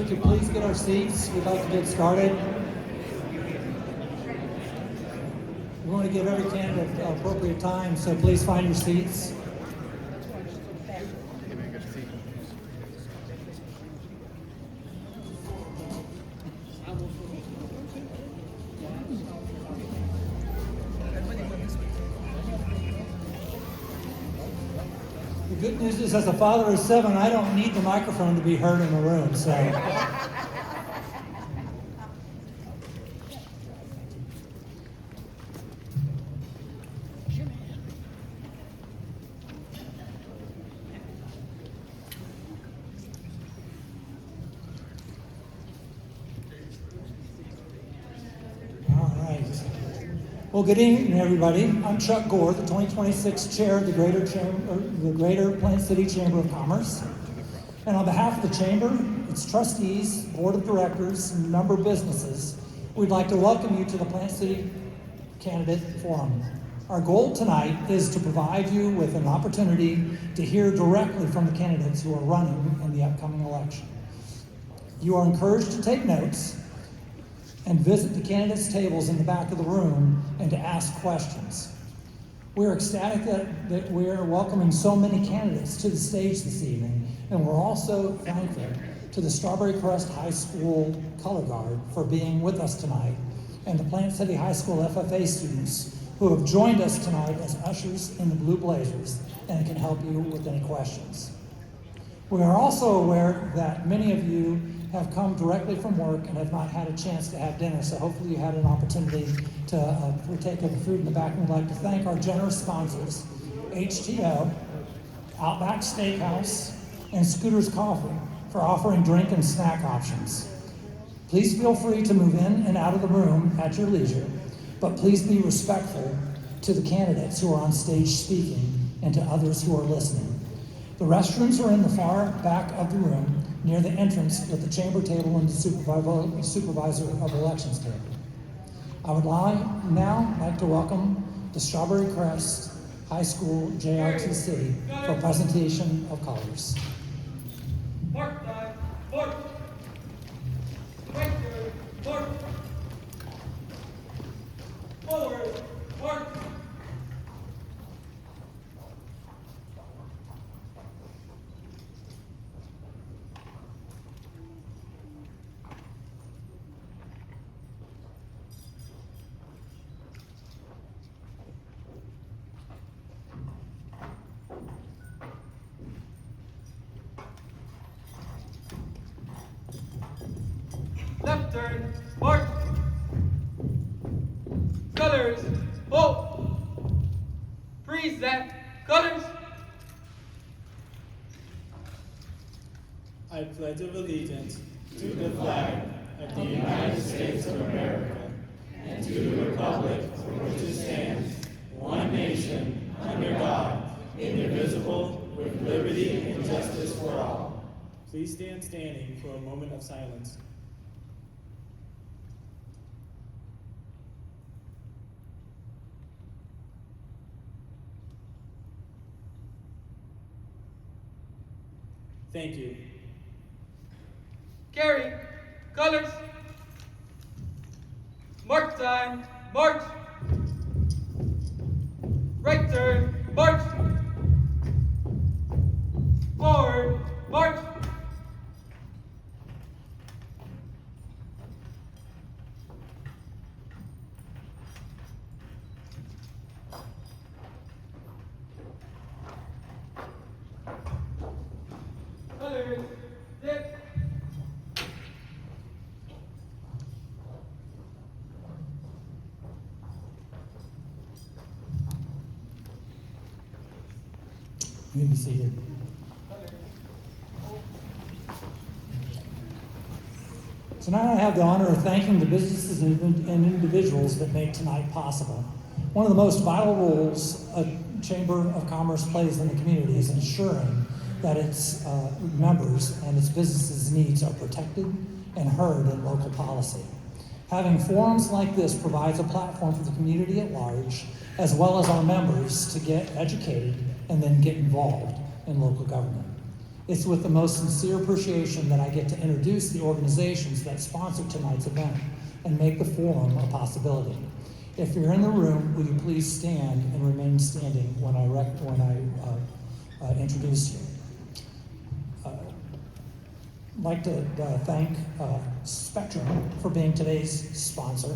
we could please get our seats, we'd like to get started. We want to give every candidate appropriate time, so please find your seats. The good news is, as a father of 7, I don't need the microphone to be heard in the room, so. Well, good evening, everybody. I'm Chuck Gore, the 2026 chair of the Greater Plant City Chamber of Commerce. And on behalf of the Chamber, its trustees, board of directors, and member businesses, we'd like to welcome you to the Plant City Candidate Forum. Our goal tonight is to provide you with an opportunity to hear directly from the candidates who are running in the upcoming election. You are encouraged to take notes and visit the candidates' tables in the back of the room and to ask questions. We're ecstatic that we're welcoming so many candidates to the stage this evening, and we're also thankful to the Strawberry Crest High School Color Guard for being with us tonight, and the Plant City High School FFA students who have joined us tonight as ushers in the blue blazers and can help you with any questions. We are also aware that many of you have come directly from work and have not had a chance to have dinner, so hopefully you had an opportunity to partake of the food in the back. And we'd like to thank our generous sponsors, HTO, Outback Steakhouse, and Scooter's Coffee for offering drink and snack options. Please feel free to move in and out of the room at your leisure, but please be respectful to the candidates who are on stage speaking and to others who are listening. The restrooms are in the far back of the room, near the entrance with the chamber table and the supervisor of elections table. I would now like to welcome the Strawberry Crest High School JRTC for a presentation of colors. Mark time, mark. Right there, mark. Forward, mark. Left turn, mark. Colors, hold. Freeze that. Colors. I pledge allegiance to the flag of the United States of America and to the republic for which it stands, one nation, under God, indivisible, with liberty and justice for all. Please stand standing for a moment of silence. Thank you. Carry. Colors. Mark time. March. Right turn. March. Forward. March. Colors. Dip. You may be seated. Tonight I have the honor of thanking the businesses and individuals that make tonight possible. One of the most vital roles a Chamber of Commerce plays in the community is ensuring that its members and its businesses' needs are protected and heard in local policy. Having forums like this provides a platform for the community at large, as well as our members, to get educated and then get involved in local government. It's with the most sincere appreciation that I get to introduce the organizations that sponsor tonight's event and make the forum a possibility. If you're in the room, will you please stand and remain standing when I introduce you? I'd like to thank Spectrum for being today's sponsor,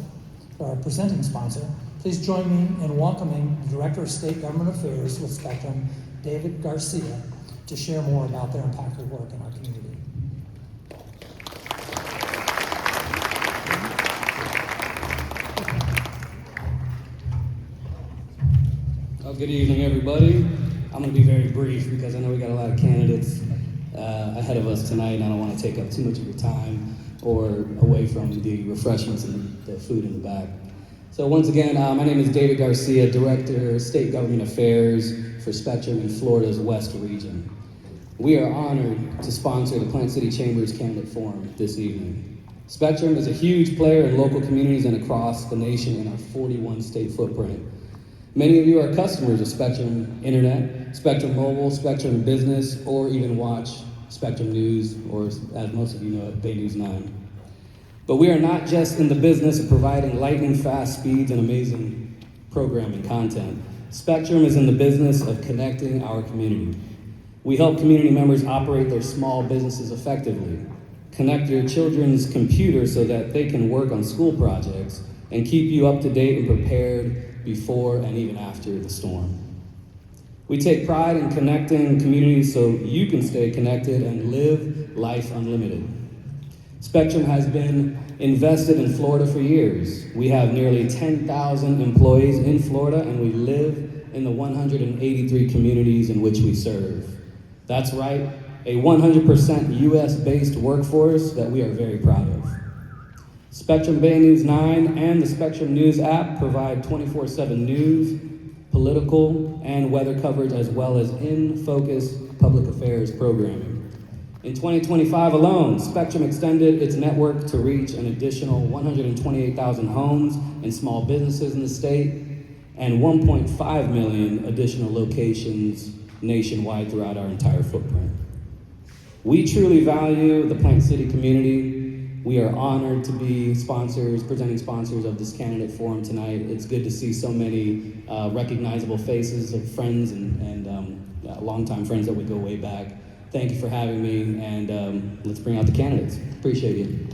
our presenting sponsor. Please join me in welcoming the Director of State Government Affairs with Spectrum, David Garcia, to share more about their impactful work in our community. Well, good evening, everybody. I'm going to be very brief because I know we got a lot of candidates ahead of us tonight, and I don't want to take up too much of your time or away from the refreshments and the food in the back. So once again, my name is David Garcia, Director of State Government Affairs for Spectrum in Florida's West Region. We are honored to sponsor the Plant City Chamber's Candidate Forum this evening. Spectrum is a huge player in local communities and across the nation in our 41-state footprint. Many of you are customers of Spectrum Internet, Spectrum Mobile, Spectrum Business, or even watch Spectrum News, or as most of you know it, Bay News 9. But we are not just in the business of providing lightning-fast speeds and amazing programming content. Spectrum is in the business of connecting our community. We help community members operate their small businesses effectively, connect your children's computers so that they can work on school projects, and keep you up to date and prepared before and even after the storm. We take pride in connecting communities so you can stay connected and live life unlimited. Spectrum has been invested in Florida for years. We have nearly 10,000 employees in Florida, and we live in the 183 communities in which we serve. That's right, a 100% US-based workforce that we are very proud of. Spectrum Bay News 9 and the Spectrum News app provide 24/7 news, political, and weather coverage, as well as in-focus public affairs programming. In 2025 alone, Spectrum extended its network to reach an additional 128,000 homes and small businesses in the state, and 1.5 million additional locations nationwide throughout our entire footprint. We truly value the Plant City community. We are honored to be presenting sponsors of this candidate forum tonight. It's good to see so many recognizable faces of friends and longtime friends that we go way back. Thank you for having me, and let's bring out the candidates. Appreciate you.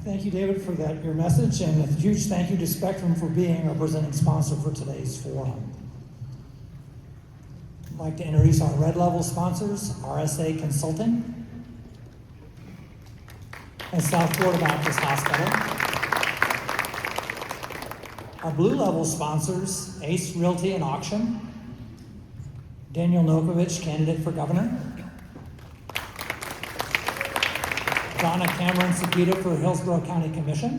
Thank you, David, for your message, and a huge thank you to Spectrum for being our presenting sponsor for today's forum. I'd like to introduce our red level sponsors, RSA Consulting and South Florida Baptist Hospital. Our blue level sponsors, Ace Realty and Auction, Daniel Nokovich, candidate for governor, Donna Cameron Sakita for Hillsborough County Commission,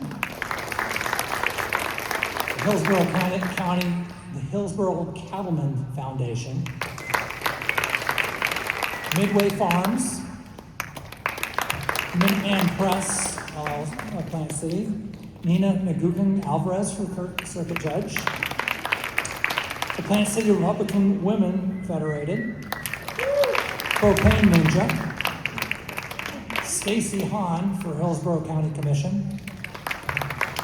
the Hillsborough Cattlemen Foundation, Midway Farms, Minuteman Press, Plant City, Nina Nagugan Alvarez for Circuit Judge, the Plant City Republican Women Federated, Propane Ninja, Stacy Hahn for Hillsborough County Commission,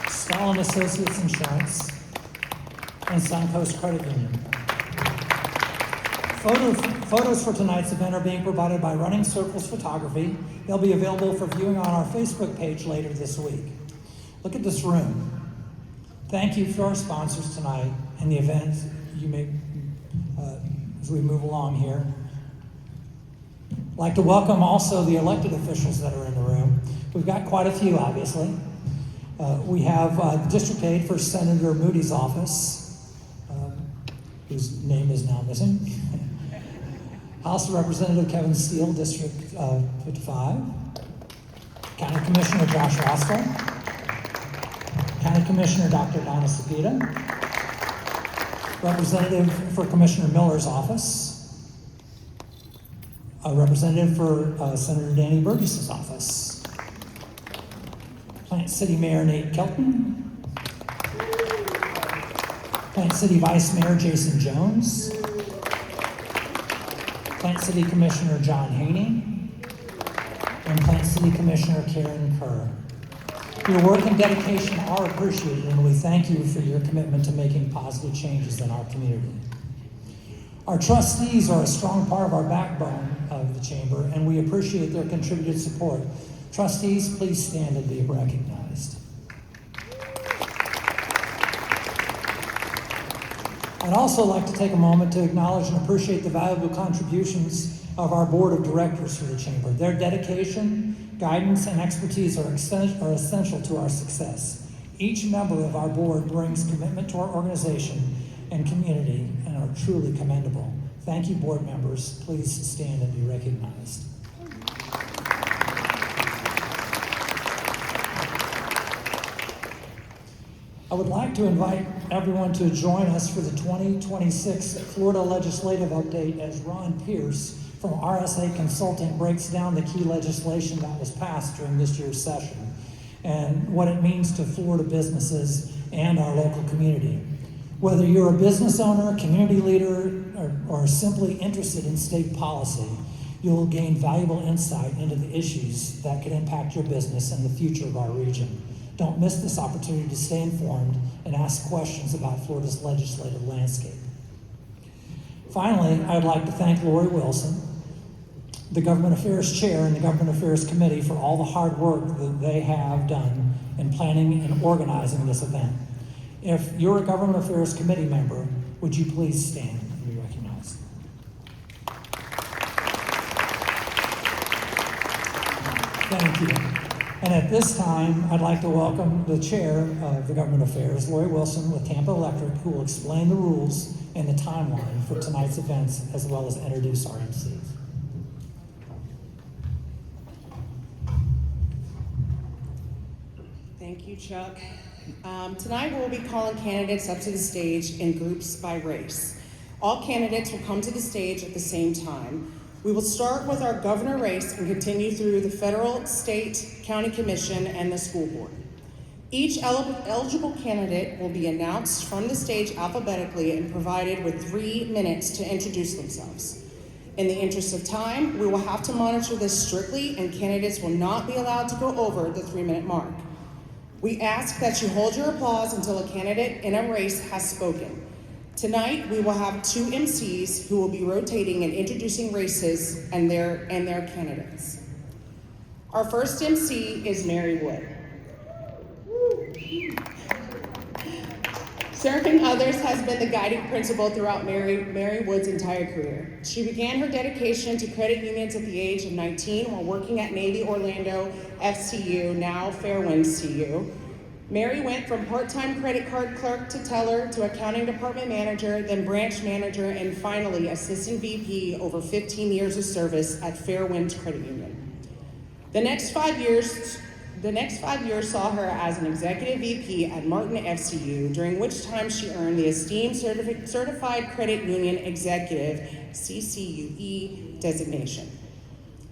Stalin Associates Insurance, and Suncoast Credit Union. Photos for tonight's event are being provided by Running Circles Photography. They'll be available for viewing on our Facebook page later this week. Look at this room. Thank you for our sponsors tonight and the event you may, as we move along here. I'd like to welcome also the elected officials that are in the room. We've got quite a few, obviously. We have District Aide for Senator Moody's office, whose name is now missing. House Representative Kevin Steele, District 55. County Commissioner Josh Roscoe. County Commissioner Dr. Donna Cepeda. Representative for Commissioner Miller's office. A representative for Senator Danny Burgess's office. Plant City Mayor Nate Kelton. Plant City Vice Mayor Jason Jones, Plant City Commissioner John Haney, and Plant City Commissioner Karen Kerr. Your work and dedication are appreciated, and we thank you for your commitment to making positive changes in our community. Our trustees are a strong part of our backbone of the chamber, and we appreciate their contributed support. Trustees, please stand and be recognized. I'd also like to take a moment to acknowledge and appreciate the valuable contributions of our board of directors for the chamber. Their dedication, guidance, and expertise are essential to our success. Each member of our board brings commitment to our organization and community and are truly commendable. Thank you, board members. Please stand and be recognized. I would like to invite everyone to join us for the 2026 Florida Legislative Update as Ron Pierce from RSA Consulting breaks down the key legislation that was passed during this year's session and what it means to Florida businesses and our local community. Whether you're a business owner, community leader, or simply interested in state policy, you'll gain valuable insight into the issues that could impact your business and the future of our region. Don't miss this opportunity to stay informed and ask questions about Florida's legislative landscape. Finally, I'd like to thank Lori Wilson, the Government Affairs Chair and the Government Affairs Committee for all the hard work that they have done in planning and organizing this event. If you're a Government Affairs Committee member, would you please stand and be recognized? Thank you. And at this time, I'd like to welcome the Chair of the Government Affairs, Lori Wilson with Tampa Electric, who will explain the rules and the timeline for tonight's events, as well as introduce our MCs. Thank you, Chuck. Tonight we'll be calling candidates up to the stage in groups by race. All candidates will come to the stage at the same time. We will start with our governor race and continue through the federal, state, county commission, and the school board. Each eligible candidate will be announced from the stage alphabetically and provided with 3 minutes to introduce themselves. In the interest of time, we will have to monitor this strictly, and candidates will not be allowed to go over the 3-minute mark. We ask that you hold your applause until a candidate in a race has spoken. Tonight, we will have 2 MCs who will be rotating and introducing races and their candidates. Our first MC is Mary Wood. Serving others has been the guiding principle throughout Mary Wood's entire career. She began her dedication to credit unions at the age of 19 while working at Navy Orlando FCU, now Fairwinds CU. Mary went from part-time credit card clerk to teller to accounting department manager, then branch manager, and finally assistant VP over 15 years of service at Fairwinds Credit Union. The next 5 years saw her as an executive VP at Martin FCU, during which time she earned the esteemed Certified Credit Union Executive CCUE designation.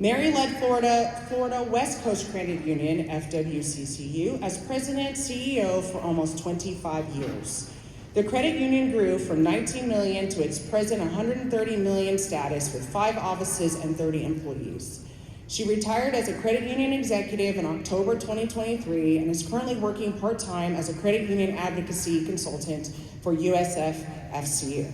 Mary led Florida West Coast Credit Union, FWCCU, as president CEO for almost 25 years. The credit union grew from $19 million to its present $130 million status with 5 offices and 30 employees. She retired as a credit union executive in October 2023 and is currently working part-time as a credit union advocacy consultant for USF FCU.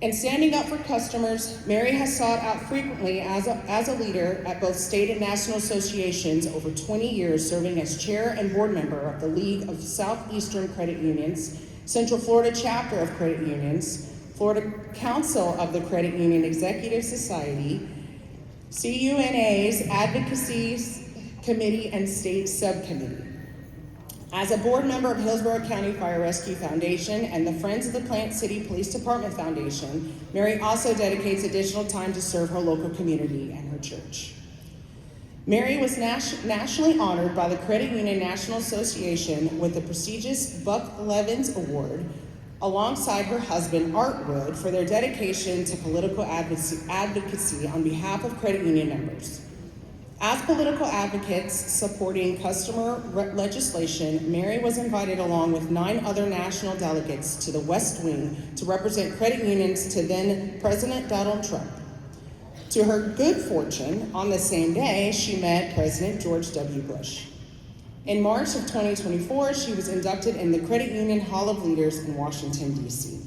In standing up for customers, Mary has sought out frequently as a leader at both state and national associations over 20 years, serving as chair and board member of the League of Southeastern Credit Unions, Central Florida Chapter of Credit Unions, Florida Council of the Credit Union Executive Society, CUNA's Advocacy Committee and State Subcommittee. As a board member of Hillsborough County Fire Rescue Foundation and the Friends of the Plant City Police Department Foundation, Mary also dedicates additional time to serve her local community and her church. Mary was nationally honored by the Credit Union National Association with the prestigious Buck Levins Award, alongside her husband, Art Wood, for their dedication to political advocacy on behalf of credit union members. As political advocates supporting legislation, Mary was invited along with 9 other national delegates to the West Wing to represent credit unions to then President Donald Trump. To her good fortune, on the same day, she met President George W. Bush. In March of 2024, she was inducted in the Credit Union Hall of Leaders in Washington, D.C.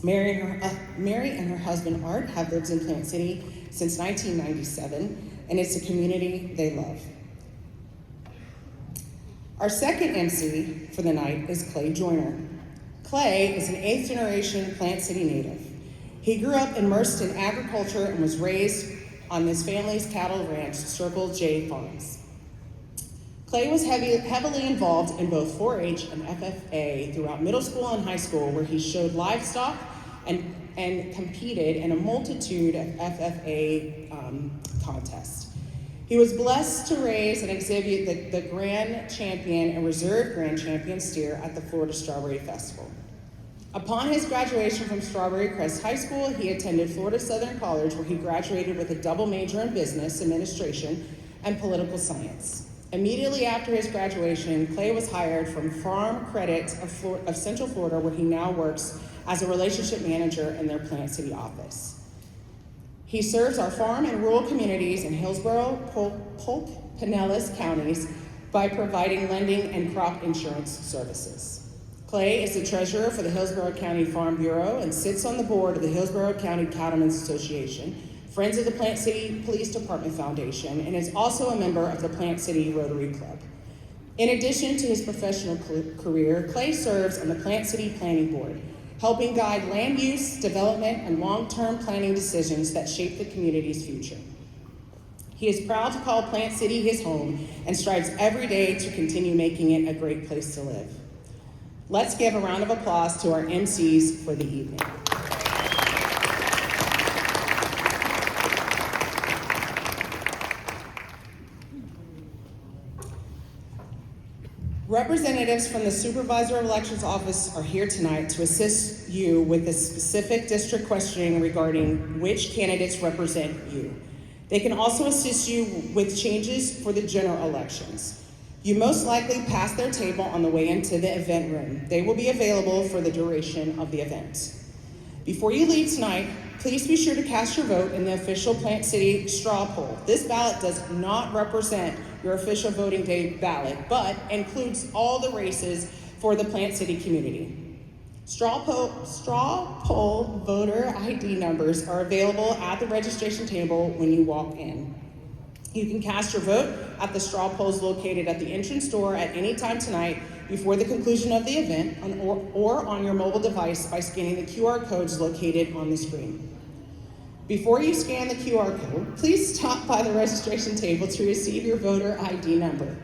Mary and her husband Art have lived in Plant City since 1997, and it's a community they love. Our second MC for the night is Clay Joyner. Clay is an 8th generation Plant City native. He grew up immersed in agriculture and was raised on his family's cattle ranch, Circle J Farms. Clay was heavily involved in both 4-H and FFA throughout middle school and high school, where he showed livestock and competed in a multitude of FFA contests. He was blessed to raise and exhibit the Grand Champion and Reserve Grand Champion steer at the Florida Strawberry Festival. Upon his graduation from Strawberry Crest High School, he attended Florida Southern College, where he graduated with a double major in business administration and political science. Immediately after his graduation, Clay was hired from Farm Credit of Central Florida, where he now works as a relationship manager in their Plant City office. He serves our farm and rural communities in Hillsborough, Polk, Pinellas counties by providing lending and crop insurance services. Clay is the treasurer for the Hillsborough County Farm Bureau and sits on the board of the Hillsborough County Cattlemen's Association, Friends of the Plant City Police Department Foundation, and is also a member of the Plant City Rotary Club. In addition to his professional career, Clay serves on the Plant City Planning Board, helping guide land use, development, and long-term planning decisions that shape the community's future. He is proud to call Plant City his home and strives every day to continue making it a great place to live. Let's give a round of applause to our MCs for the evening. Representatives from the Supervisor of Elections Office are here tonight to assist you with the specific district questioning regarding which candidates represent you. They can also assist you with changes for the general elections. You most likely passed their table on the way into the event room. They will be available for the duration of the event. Before you leave tonight, please be sure to cast your vote in the official Plant City straw poll. This ballot does not represent your official voting day ballot, but includes all the races for the Plant City community. Straw poll voter ID numbers are available at the registration table when you walk in. You can cast your vote at the straw polls located at the entrance door at any time tonight before the conclusion of the event or on your mobile device by scanning the QR codes located on the screen. Before you scan the QR code, please stop by the registration table to receive your voter ID number.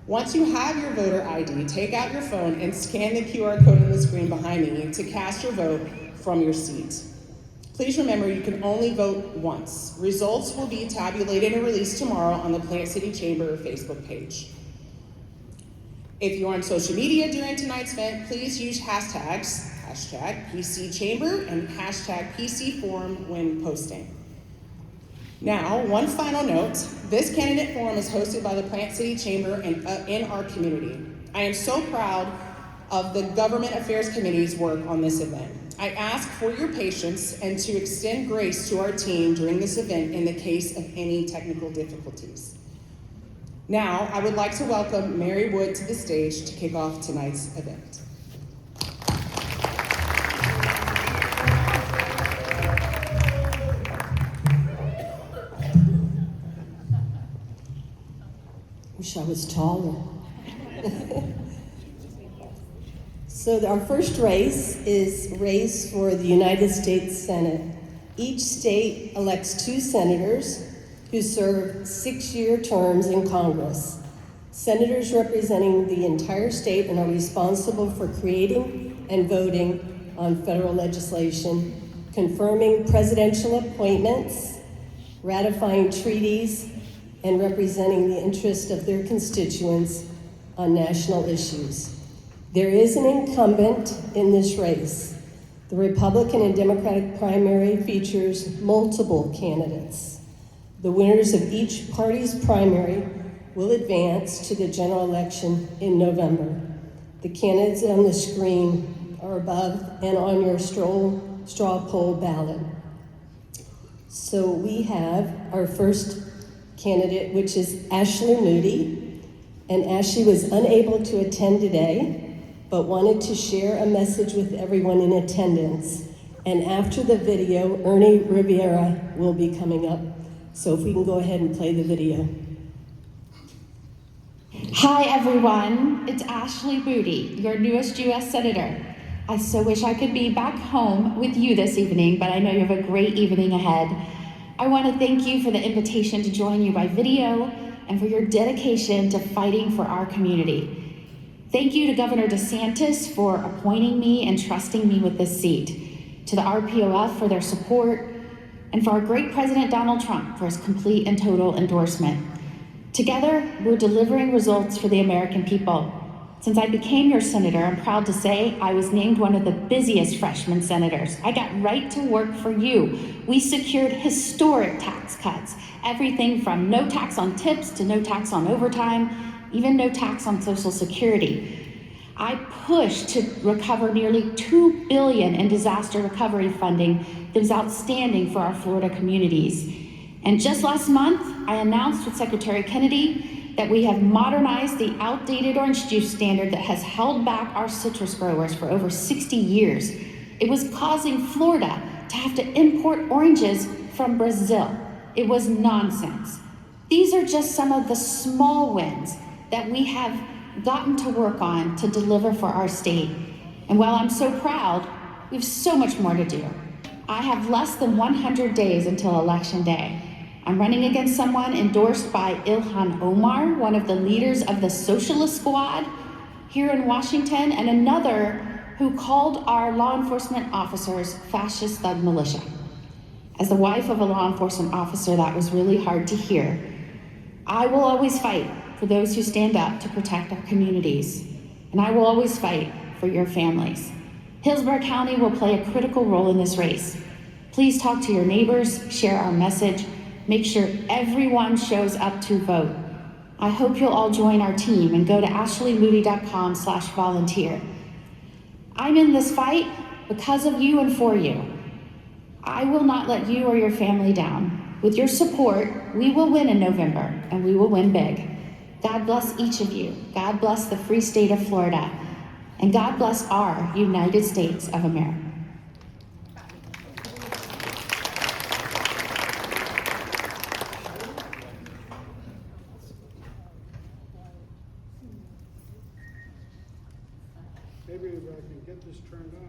Once you have your voter ID, take out your phone and scan the QR code on the screen behind me to cast your vote from your seat. Please remember you can only vote once. Results will be tabulated and released tomorrow on the Plant City Chamber Facebook page. If you're on social media during tonight's event, please use hashtags #PCChamber and #PCForum when posting. Now, one final note, this candidate forum is hosted by the Plant City Chamber in our community. I am so proud of the Government Affairs Committee's work on this event. I ask for your patience and to extend grace to our team during this event in the case of any technical difficulties. Now, I would like to welcome Mary Wood to the stage to kick off tonight's event. Wish I was taller. So our first race is a race for the United States Senate. Each state elects 2 senators who serve 6-year terms in Congress. Senators representing the entire state and are responsible for creating and voting on federal legislation, confirming presidential appointments, ratifying treaties, and representing the interest of their constituents on national issues. There is an incumbent in this race. The Republican and Democratic primary features multiple candidates. The winners of each party's primary will advance to the general election in November. The candidates on the screen are above and on your straw poll ballot. So we have our first candidate, which is Ashley Moody. And Ashley was unable to attend today, but wanted to share a message with everyone in attendance. And after the video, Ernie Rivera will be coming up. So if we can go ahead and play the video. Hi everyone, it's Ashley Moody, your newest U.S. Senator. I so wish I could be back home with you this evening, but I know you have a great evening ahead. I want to thank you for the invitation to join you by video and for your dedication to fighting for our community. Thank you to Governor DeSantis for appointing me and trusting me with this seat, to the RPOF for their support, and for our great President Donald Trump for his complete and total endorsement. Together, we're delivering results for the American people. Since I became your senator, I'm proud to say I was named one of the busiest freshman senators. I got right to work for you. We secured historic tax cuts, everything from no tax on tips to no tax on overtime, even no tax on Social Security. I pushed to recover nearly $2 billion in disaster recovery funding that was outstanding for our Florida communities. And just last month, I announced with Secretary Kennedy that we have modernized the outdated orange juice standard that has held back our citrus growers for over 60 years. It was causing Florida to have to import oranges from Brazil. It was nonsense. These are just some of the small wins that we have gotten to work on to deliver for our state. And while I'm so proud, we have so much more to do. I have less than 100 days until Election Day. I'm running against someone endorsed by Ilhan Omar, one of the leaders of the Socialist Squad here in Washington, and another who called our law enforcement officers fascist thug militia. As the wife of a law enforcement officer, that was really hard to hear. I will always fight for those who stand up to protect our communities, and I will always fight for your families. Hillsborough County will play a critical role in this race. Please talk to your neighbors, share our message, make sure everyone shows up to vote. I hope you'll all join our team and go to ashleymoody.com/volunteer. I'm in this fight because of you and for you. I will not let you or your family down. With your support, we will win in November, and we will win big. God bless each of you. God bless the free state of Florida. And God bless our United States of America. Maybe if I can get this turned on.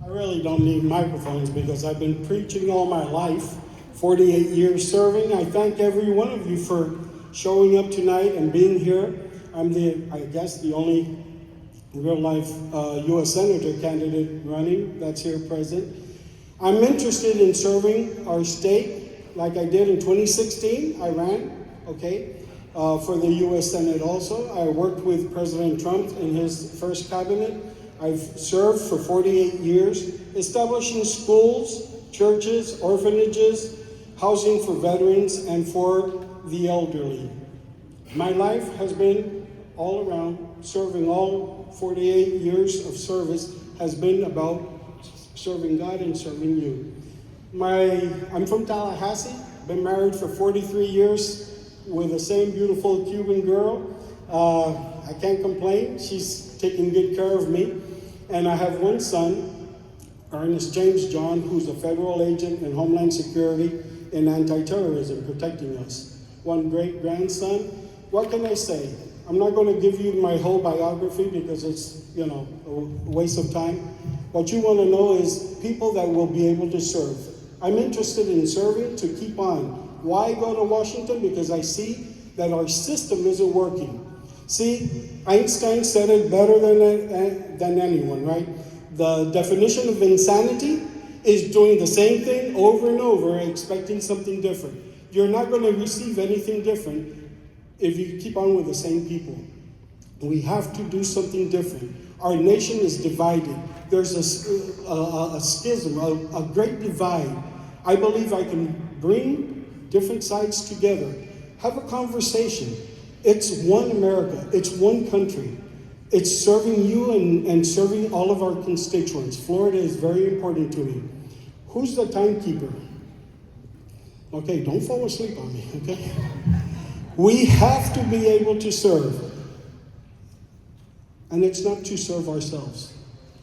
I really don't need microphones because I've been preaching all my life, 48 years serving. I thank every one of you for showing up tonight and being here. I'm I guess the only real-life U.S. Senator candidate running that's here present. I'm interested in serving our state like I did in 2016. I ran, for the U.S. Senate also. I worked with President Trump in his first cabinet. I've served for 48 years, establishing schools, churches, orphanages, housing for veterans, and for the elderly. My life has been all around serving. All 48 years of service has been about serving God and serving you. I'm from Tallahassee, been married for 43 years with the same beautiful Cuban girl. I can't complain, she's taking good care of me. And I have one son, Ernest James John, who's a federal agent in Homeland Security and anti-terrorism, protecting us. One great grandson. What can I say? I'm not going to give you my whole biography because it's, a waste of time. What you want to know is people that will be able to serve. I'm interested in serving to keep on. Why go to Washington? Because I see that our system isn't working. See, Einstein said it better than anyone, right? The definition of insanity is doing the same thing over and over, expecting something different. You're not going to receive anything different if you keep on with the same people. We have to do something different. Our nation is divided. There's a schism, a great divide. I believe I can bring different sides together. Have a conversation. It's one America. It's one country. It's serving you and serving all of our constituents. Florida is very important to me. Who's the timekeeper? Okay, don't fall asleep on me, okay? We have to be able to serve. And it's not to serve ourselves.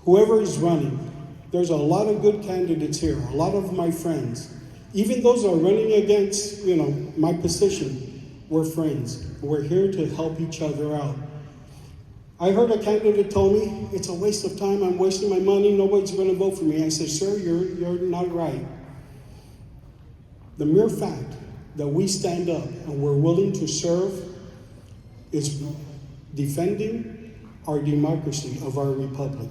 Whoever is running, there's a lot of good candidates here, a lot of my friends. Even those who are running against, my position, we're friends. We're here to help each other out. I heard a candidate told me, it's a waste of time, I'm wasting my money, nobody's gonna vote for me. I said, sir, you're not right. The mere fact that we stand up and we're willing to serve is defending our democracy of our republic.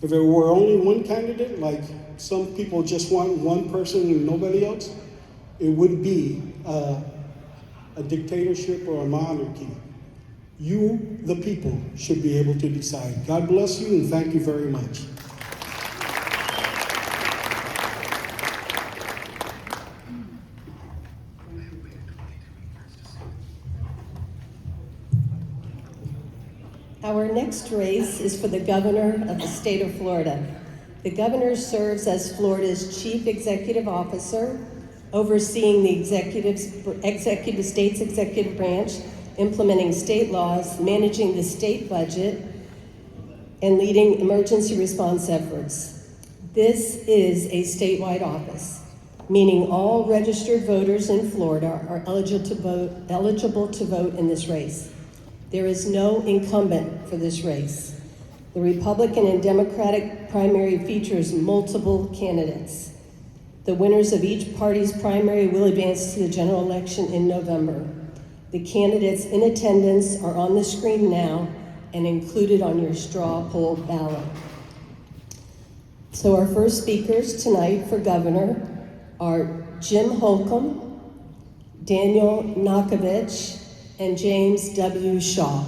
If there were only one candidate, like some people just want one person and nobody else, it would be a dictatorship or a monarchy. You, the people, should be able to decide. God bless you and thank you very much. Our next race is for the governor of the state of Florida. The governor serves as Florida's chief executive officer, overseeing the state's executive branch, implementing state laws, managing the state budget, and leading emergency response efforts. This is a statewide office, meaning all registered voters in Florida are eligible to vote in this race. There is no incumbent for this race. The Republican and Democratic primary features multiple candidates. The winners of each party's primary will advance to the general election in November. The candidates in attendance are on the screen now and included on your straw poll ballot. So our first speakers tonight for governor are Jim Holcomb, Daniel Nakovich, and James W. Shaw.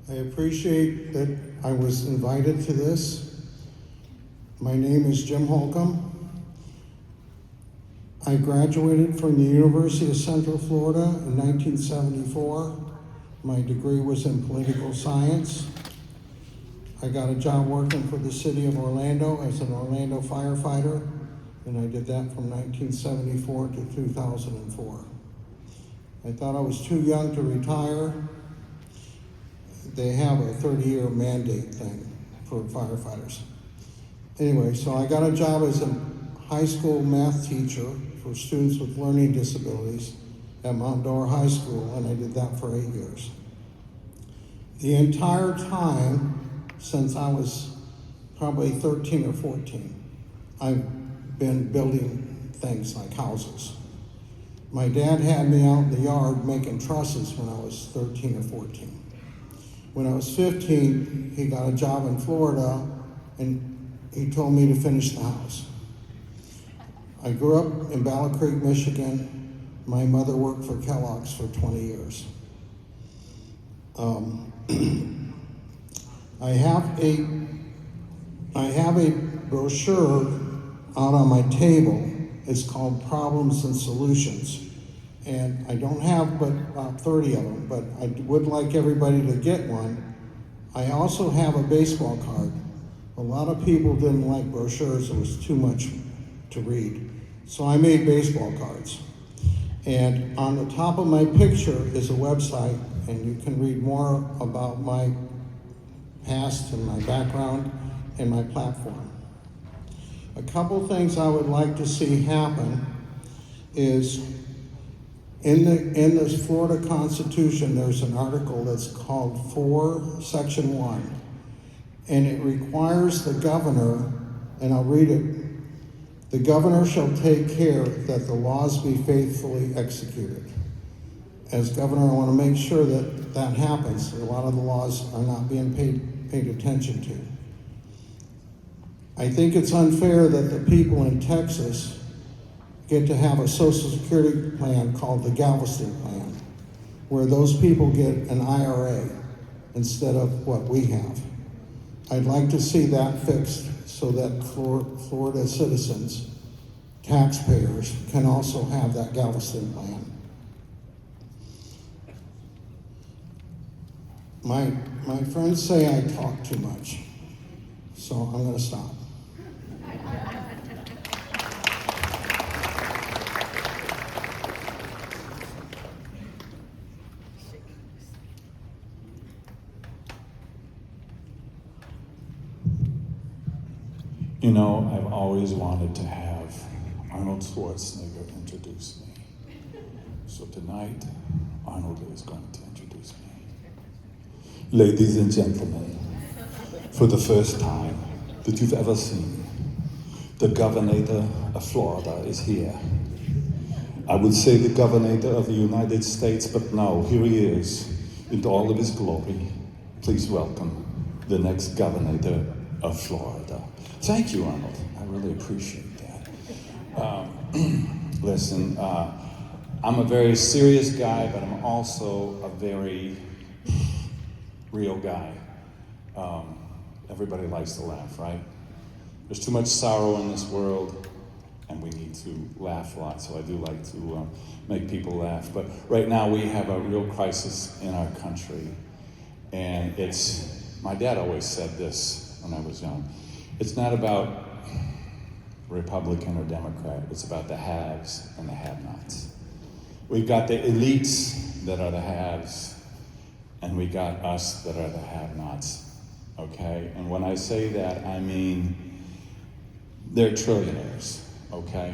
I appreciate that I was invited to this. My name is Jim Holcomb. I graduated from the University of Central Florida in 1974. My degree was in political science. I got a job working for the city of Orlando as an Orlando firefighter, and I did that from 1974 to 2004. I thought I was too young to retire. They have a 30-year mandate thing for firefighters. Anyway, so I got a job as a high school math teacher for students with learning disabilities at Mount Dora High School, and I did that for 8 years. The entire time, since I was probably 13 or 14, I've been building things like houses. My dad had me out in the yard making trusses when I was 13 or 14. When I was 15, he got a job in Florida, and he told me to finish the house. I grew up in Battle Creek, Michigan. My mother worked for Kellogg's for 20 years. I have a brochure out on my table. It's called Problems and Solutions. And I don't have but about 30 of them, but I would like everybody to get one. I also have a baseball card. A lot of people didn't like brochures, it was too much to read. So I made baseball cards. And on the top of my picture is a website, and you can read more about my past and my background and my platform. A couple things I would like to see happen is in the Florida Constitution, there's an article that's called 4, Section 1, and it requires the governor, and I'll read it, the governor shall take care that the laws be faithfully executed. as governor, I want to make sure that that happens. A lot of the laws are not being paid attention to. I think it's unfair that the people in Texas get to have a Social Security plan called the Galveston plan, where those people get an IRA instead of what we have. I'd like to see that fixed so that Florida citizens, taxpayers, can also have that Galveston plan. My friends say I talk too much, so I'm going to stop. You know, I've always wanted to have Arnold Schwarzenegger introduce me. So tonight, Arnold is going to introduce me. Ladies and gentlemen, for the first time that you've ever seen, the governor of Florida is here. I would say the governor of the United States, but no, here he is in all of his glory. Please welcome the next governor of Florida. Thank you, Arnold. I really appreciate that. Listen, I'm a very serious guy, but I'm also a very real guy. Everybody likes to laugh, right? There's too much sorrow in this world, and we need to laugh a lot, so I do like to make people laugh. But right now we have a real crisis in our country, and my dad always said this when I was young, it's not about Republican or Democrat, it's about the haves and the have-nots. We've got the elites that are the haves, and we got us that are the have-nots, okay? And when I say that, I mean they're trillionaires, okay?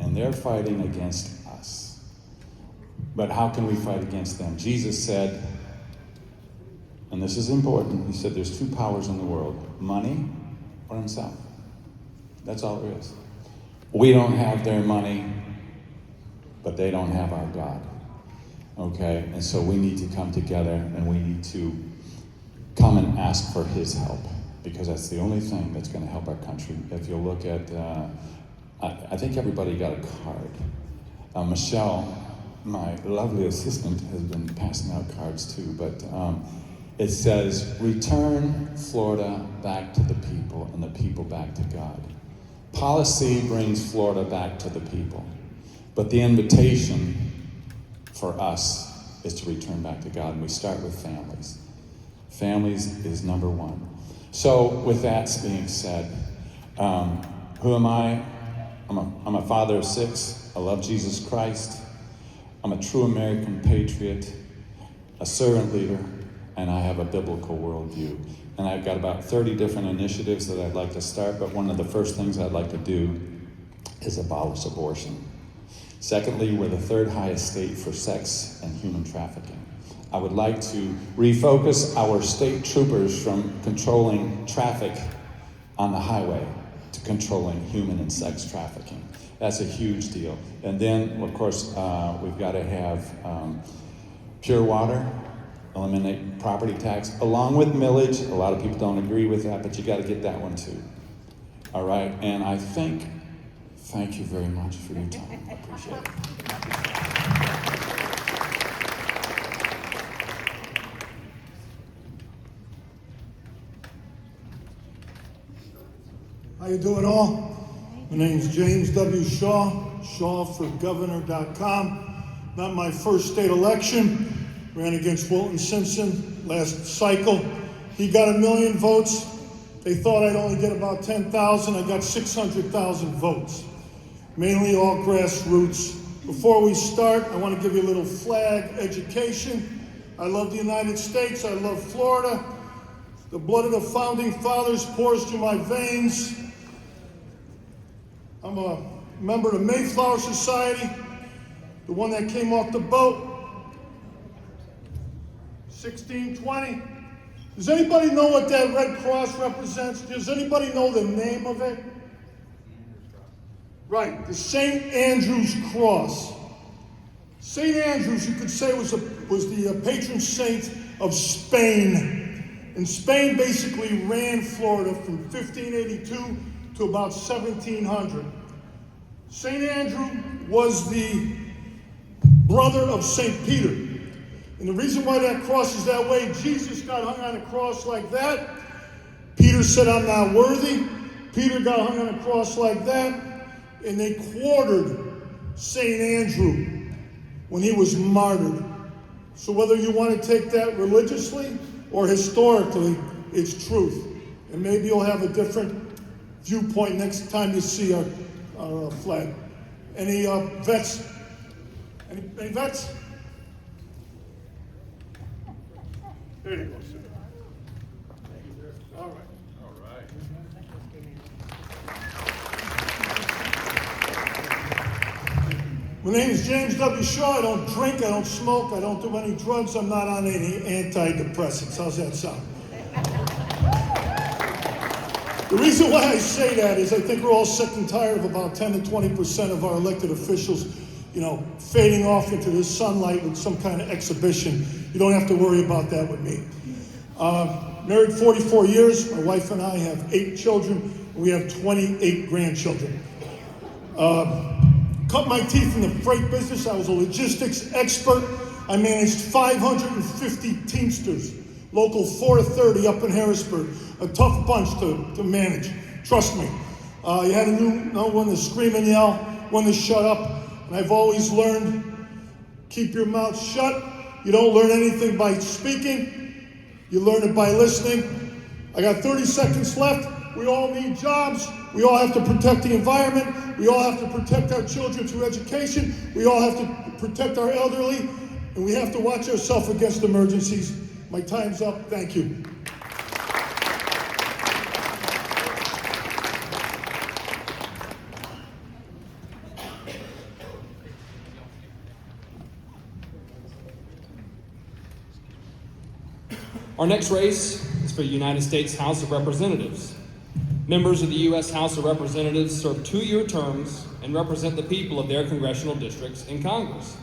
And they're fighting against us. But how can we fight against them? Jesus said, and this is important, he said there's two powers in the world, money or himself. That's all there is. We don't have their money, but they don't have our God. Okay? And so we need to come together and we need to come and ask for his help, because that's the only thing that's going to help our country. If you look at, I think everybody got a card. Michelle, my lovely assistant, has been passing out cards too, but it says, return Florida back to the people and the people back to God. Policy brings Florida back to the people, but the invitation for us is to return back to God, and we start with families. Families is number one. So with that being said, who am I? I'm a father of 6. I love Jesus Christ. I'm a true American patriot, a servant leader, and I have a biblical worldview. And I've got about 30 different initiatives that I'd like to start, but one of the first things I'd like to do is abolish abortion. Secondly, we're the 3rd highest state for sex and human trafficking. I would like to refocus our state troopers from controlling traffic on the highway to controlling human and sex trafficking. That's a huge deal. And then, of course, we've got to have pure water, eliminate property tax, along with millage. A lot of people don't agree with that, but you got to get that one too. All right, and I think, thank you very much for your time. I appreciate it. How you doing all? My name's James W. Shaw, shawforgovernor.com. Not my first state election. Ran against Wilton Simpson last cycle. He got 1 million votes. They thought I'd only get about 10,000. I got 600,000 votes. Mainly all grassroots. Before we start, I want to give you a little flag education. I love the United States. I love Florida. The blood of the founding fathers pours through my veins. I'm a member of the Mayflower Society, the one that came off the boat, 1620. Does anybody know what that red cross represents? Does anybody know the name of it? Right, the St. Andrew's Cross. St. Andrews, you could say, was the patron saint of Spain. And Spain basically ran Florida from 1582 to about 1700. St. Andrew was the brother of St. Peter. And the reason why that cross is that way, Jesus got hung on a cross like that. Peter said, I'm not worthy. Peter got hung on a cross like that. And they quartered St. Andrew when he was martyred. So whether you want to take that religiously or historically, it's truth. And maybe you'll have a different viewpoint next time you see our flag. Any vets? Any vets? There you go, sir. All right. My name is James W. Shaw. I don't drink, I don't smoke, I don't do any drugs. I'm not on any antidepressants. How's that sound? The reason why I say that is I think we're all sick and tired of about 10 to 20% of our elected officials, fading off into the sunlight with some kind of exhibition. You don't have to worry about that with me. Married 44 years. My wife and I have 8 children. We have 28 grandchildren. Cut my teeth in the freight business. I was a logistics expert. I managed 550 Teamsters, local 430 up in Harrisburg. A tough bunch to manage. Trust me. You had to know when to scream and yell, when to shut up. And I've always learned, keep your mouth shut. You don't learn anything by speaking. You learn it by listening. I got 30 seconds left. We all need jobs. We all have to protect the environment. We all have to protect our children through education. We all have to protect our elderly. And we have to watch ourselves against emergencies. My time's up. Thank you. Our next race is for the United States House of Representatives. Members of the U.S. House of Representatives serve 2-year terms and represent the people of their congressional districts in Congress.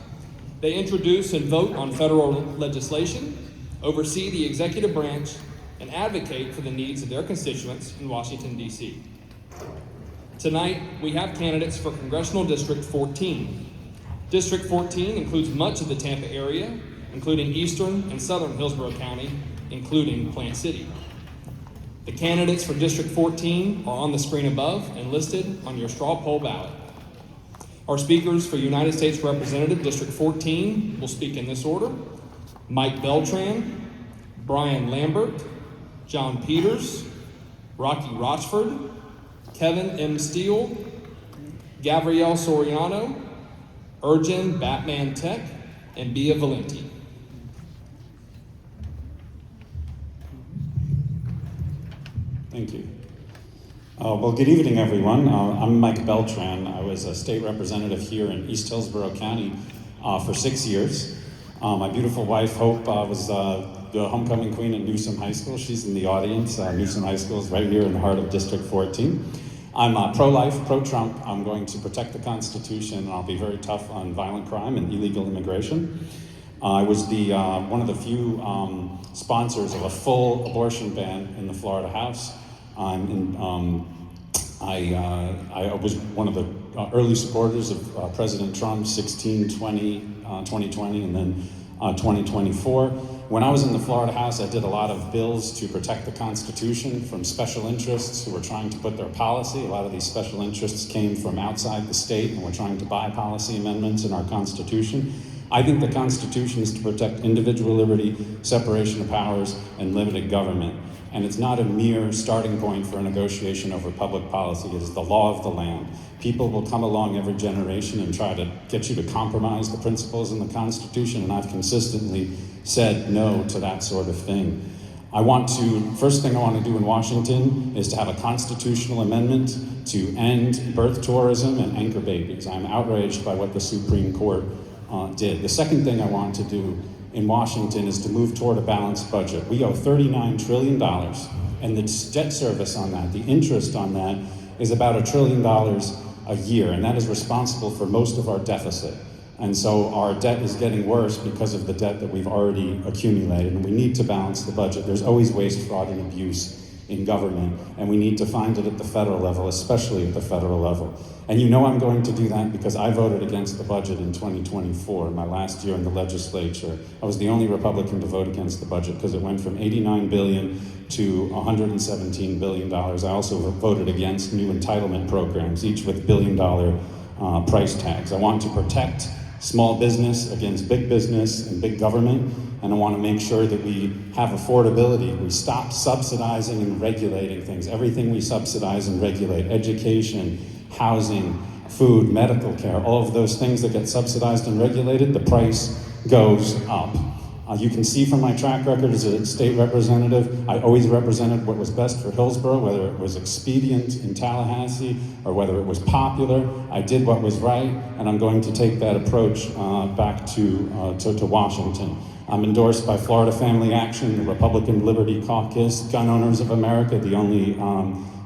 They introduce and vote on federal legislation, oversee the executive branch, and advocate for the needs of their constituents in Washington, D.C. Tonight, we have candidates for Congressional District 14. District 14 includes much of the Tampa area, including eastern and southern Hillsborough County, including Plant City. The candidates for District 14 are on the screen above and listed on your straw poll ballot. Our speakers for United States Representative District 14 will speak in this order: Mike Beltran, Brian Lambert, John Peters, Rocky Rochford, Kevin M. Steele, Gabrielle Soriano, Urgin Batman Tech, and Bia Valenti. Thank you. Well, good evening, everyone. I'm Mike Beltran. I was a state representative here in East Hillsborough County for 6 years. My beautiful wife, Hope, was the homecoming queen at Newsom High School. She's in the audience. Newsom High School is right here in the heart of District 14. I'm pro-life, pro-Trump. I'm going to protect the Constitution, and I'll be very tough on violent crime and illegal immigration. I was one of the few sponsors of a full abortion ban in the Florida House. I was one of the early supporters of President Trump, 2020, and then 2024. When I was in the Florida House, I did a lot of bills to protect the Constitution from special interests who were trying to put their policy. A lot of these special interests came from outside the state and were trying to buy policy amendments in our Constitution. I think the Constitution is to protect individual liberty, separation of powers, and limited government. And it's not a mere starting point for a negotiation over public policy. It is the law of the land. People will come along every generation and try to get you to compromise the principles in the Constitution, and I've consistently said no to that sort of thing. First thing I want to do in Washington is to have a constitutional amendment to end birth tourism and anchor babies. I'm outraged by what the Supreme Court did. The second thing I want to do in Washington is to move toward a balanced budget. We owe $39 trillion, and the debt service on that, the interest on that, is about $1 trillion a year, and that is responsible for most of our deficit. And so our debt is getting worse because of the debt that we've already accumulated, and we need to balance the budget. There's always waste, fraud, and abuse in government, and we need to find it at the federal level, especially at the federal level. And you know I'm going to do that because I voted against the budget in 2024, my last year in the legislature. I was the only Republican to vote against the budget because it went from $89 billion to $117 billion. I also voted against new entitlement programs, each with billion-dollar price tags. I want to protect small business against big business and big government, and I want to make sure that we have affordability. We stop subsidizing and regulating things. Everything we subsidize and regulate, education, housing, food, medical care, all of those things that get subsidized and regulated, the price goes up. You can see from my track record as a state representative, I always represented what was best for Hillsborough, whether it was expedient in Tallahassee or whether it was popular. I did what was right, and I'm going to take that approach back to Washington. I'm endorsed by Florida Family Action, the Republican Liberty Caucus, Gun Owners of America, the only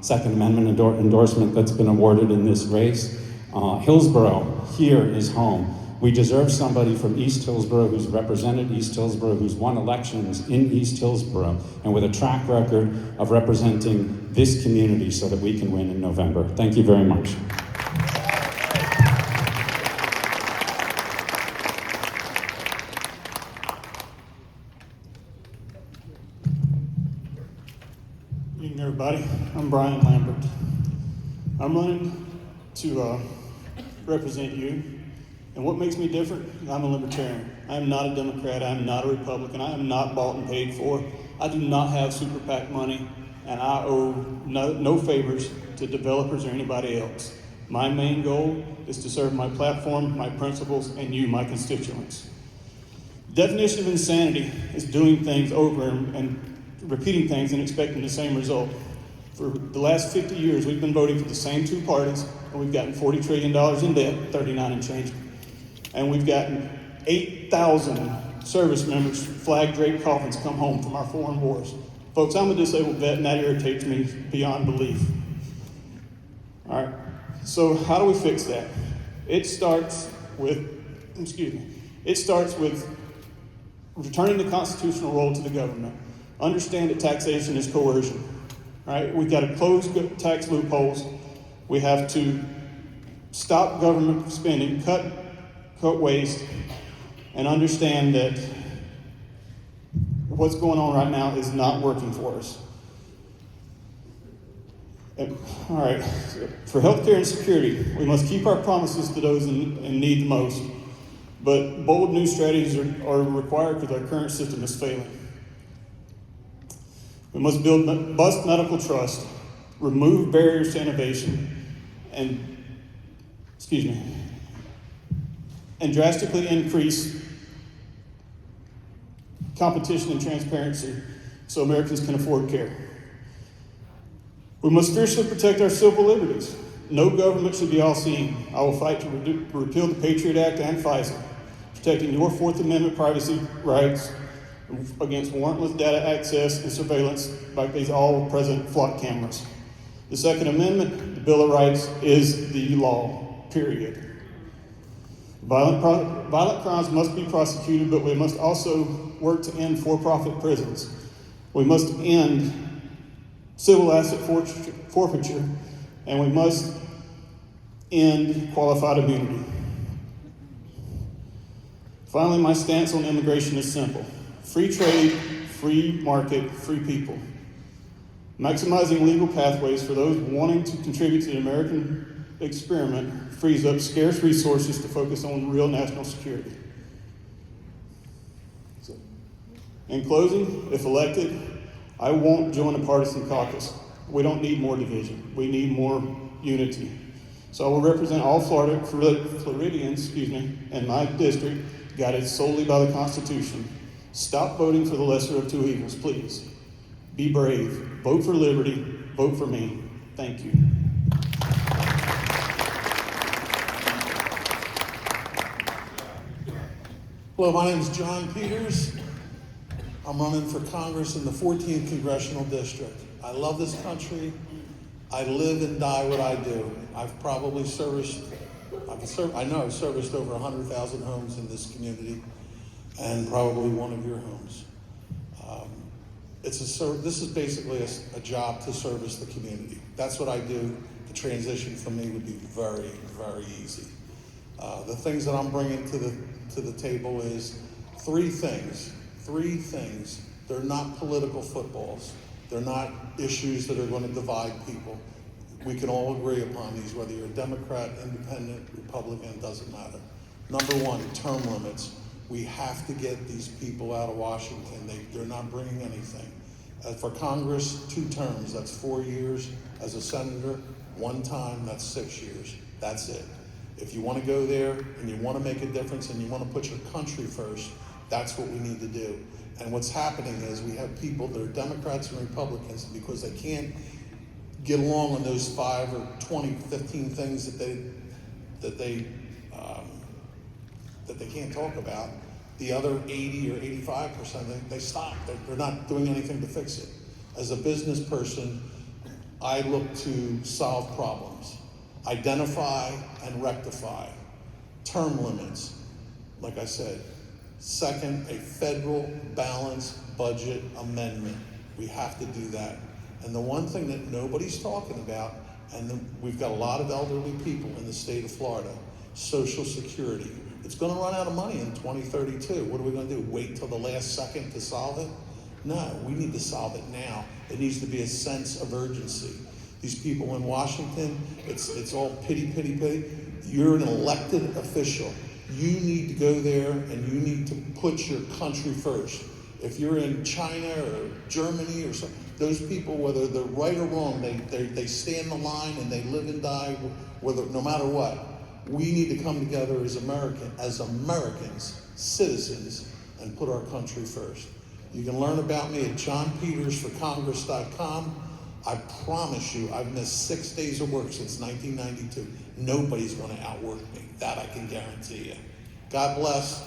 Second Amendment endorsement that's been awarded in this race. Hillsborough, here is home. We deserve somebody from East Hillsborough who's represented East Hillsborough, who's won elections in East Hillsborough, and with a track record of representing this community so that we can win in November. Thank you very much. Good evening, everybody. I'm Brian Lambert. I'm running to represent you. And what makes me different? I'm a libertarian. I am not a Democrat. I am not a Republican. I am not bought and paid for. I do not have super PAC money, and I owe no favors to developers or anybody else. My main goal is to serve my platform, my principles, and you, my constituents. Definition of insanity is doing things over and repeating things and expecting the same result. For the last 50 years, we've been voting for the same two parties, and we've gotten $40 trillion in debt, 39 and change. And we've gotten 8,000 service members, flag draped coffins come home from our foreign wars. Folks, I'm a disabled vet, and that irritates me beyond belief. All right, so how do we fix that? It starts with returning the constitutional role to the government. Understand that taxation is coercion. All right, we've got to close tax loopholes. We have to stop government spending, cut waste, and understand that what's going on right now is not working for us. All right, for healthcare and security, we must keep our promises to those in need the most, but bold new strategies are required because our current system is failing. We must bust medical trust, remove barriers to innovation, and drastically increase competition and transparency so Americans can afford care. We must fiercely protect our civil liberties. No government should be all-seeing. I will fight to repeal the Patriot Act and FISA, protecting your Fourth Amendment privacy rights against warrantless data access and surveillance by these all-present flock cameras. The Second Amendment, the Bill of Rights, is the law, period. Violent crimes must be prosecuted, but we must also work to end for-profit prisons. We must end civil asset forfeiture, and we must end qualified immunity. Finally, my stance on immigration is simple. Free trade, free market, free people. Maximizing legal pathways for those wanting to contribute to the American experiment frees up scarce resources to focus on real national security. So, in closing, if elected, I won't join a partisan caucus. We don't need more division. We need more unity. So I will represent all Floridians, in my district, guided solely by the Constitution. Stop voting for the lesser of two evils, please. Be brave. Vote for liberty. Vote for me. Thank you. Hello, my name is John Peters. I'm running for Congress in the 14th Congressional District. I love this country. I live and die what I do. I've I know I've serviced over 100,000 homes in this community, and probably one of your homes. This is basically a job to service the community. That's what I do. The transition for me would be very, very easy. The things that I'm bringing to the table is three things. They're not political footballs. They're not issues that are going to divide people. We can all agree upon these, whether you're a Democrat, Independent, Republican, doesn't matter. Number one, term limits. We have to get these people out of Washington. They're not bringing anything. For Congress, 2 terms, that's 4 years. As a senator, 1 time, that's 6 years. That's it. If you want to go there and you want to make a difference and you want to put your country first, that's what we need to do. And what's happening is we have people that are Democrats and Republicans, because they can't get along on those 5 or 20, 15 things that they can't talk about. The other 80 or 85%, they stop. They're not doing anything to fix it. As a business person, I look to solve problems, identify and rectify. Term limits, like I said. Second, a federal balanced budget amendment. We have to do that. And the one thing that nobody's talking about, and we've got a lot of elderly people in the state of Florida, Social Security. It's going to run out of money in 2032. What are we going to do? Wait till the last second to solve it? No, we need to solve it now. It needs to be a sense of urgency. These people in Washington, it's all pity, pity, pity. You're an elected official. You need to go there and you need to put your country first. If you're in China or Germany or something, those people, whether they're right or wrong, they stand the line and they live and die, no matter what. We need to come together as Americans, citizens, and put our country first. You can learn about me at johnpetersforcongress.com. I promise you, I've missed 6 days of work since 1992. Nobody's going to outwork me. That I can guarantee you. God bless,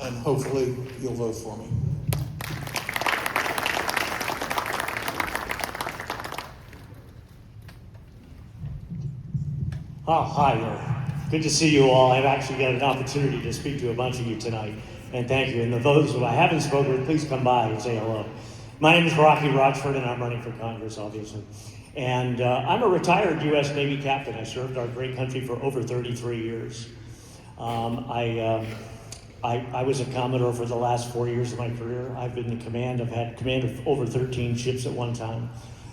and hopefully you'll vote for me. Oh, hi there. Good to see you all. I've actually got an opportunity to speak to a bunch of you tonight, and thank you. And those who I haven't spoken with, please come by and say hello. My name is Rocky Rochford, and I'm running for Congress, obviously. And I'm a retired U.S. Navy captain. I served our great country for over 33 years. I was a Commodore for the last 4 years of my career. I've been in command. I've had command of over 13 ships at one time.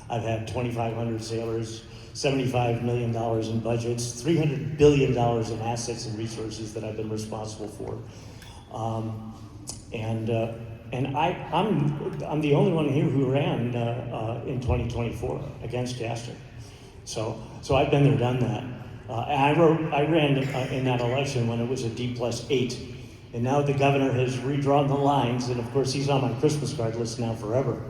I've had 2,500 sailors, $75 million in budgets, $300 billion in assets and resources that I've been responsible for. And I'm the only one here who ran in 2024 against Castro. So I've been there, done that. I ran in that election when it was a D+8. And now the governor has redrawn the lines, and of course he's on my Christmas card list now forever.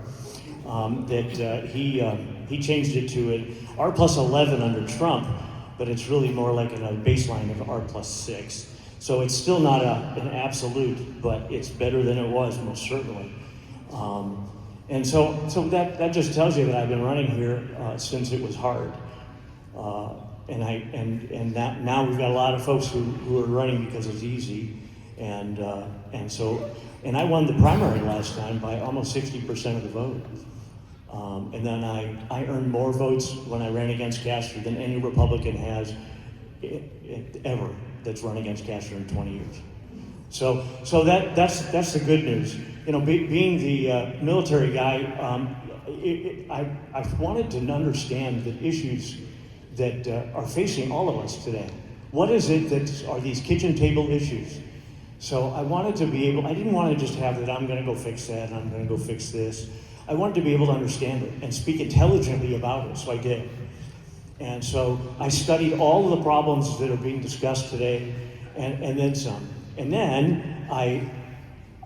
He changed it to an R+11 under Trump, but it's really more like a baseline of R+6. So it's still not an absolute, but it's better than it was, most certainly. And so that just tells you that I've been running here since it was hard. And now we've got a lot of folks who are running because it's easy. And I won the primary last time by almost 60% of the vote. And then I earned more votes when I ran against Castro than any Republican has ever that's run against Castro in 20 years. So that's the good news. You know, being the military guy, I wanted to understand the issues that are facing all of us today. What is it that are these kitchen table issues? So I wanted to be able, I didn't want to just have that I'm going to go fix that and I'm going to go fix this. I wanted to be able to understand it and speak intelligently about it, so I did. And so I studied all of the problems that are being discussed today and then some. And then I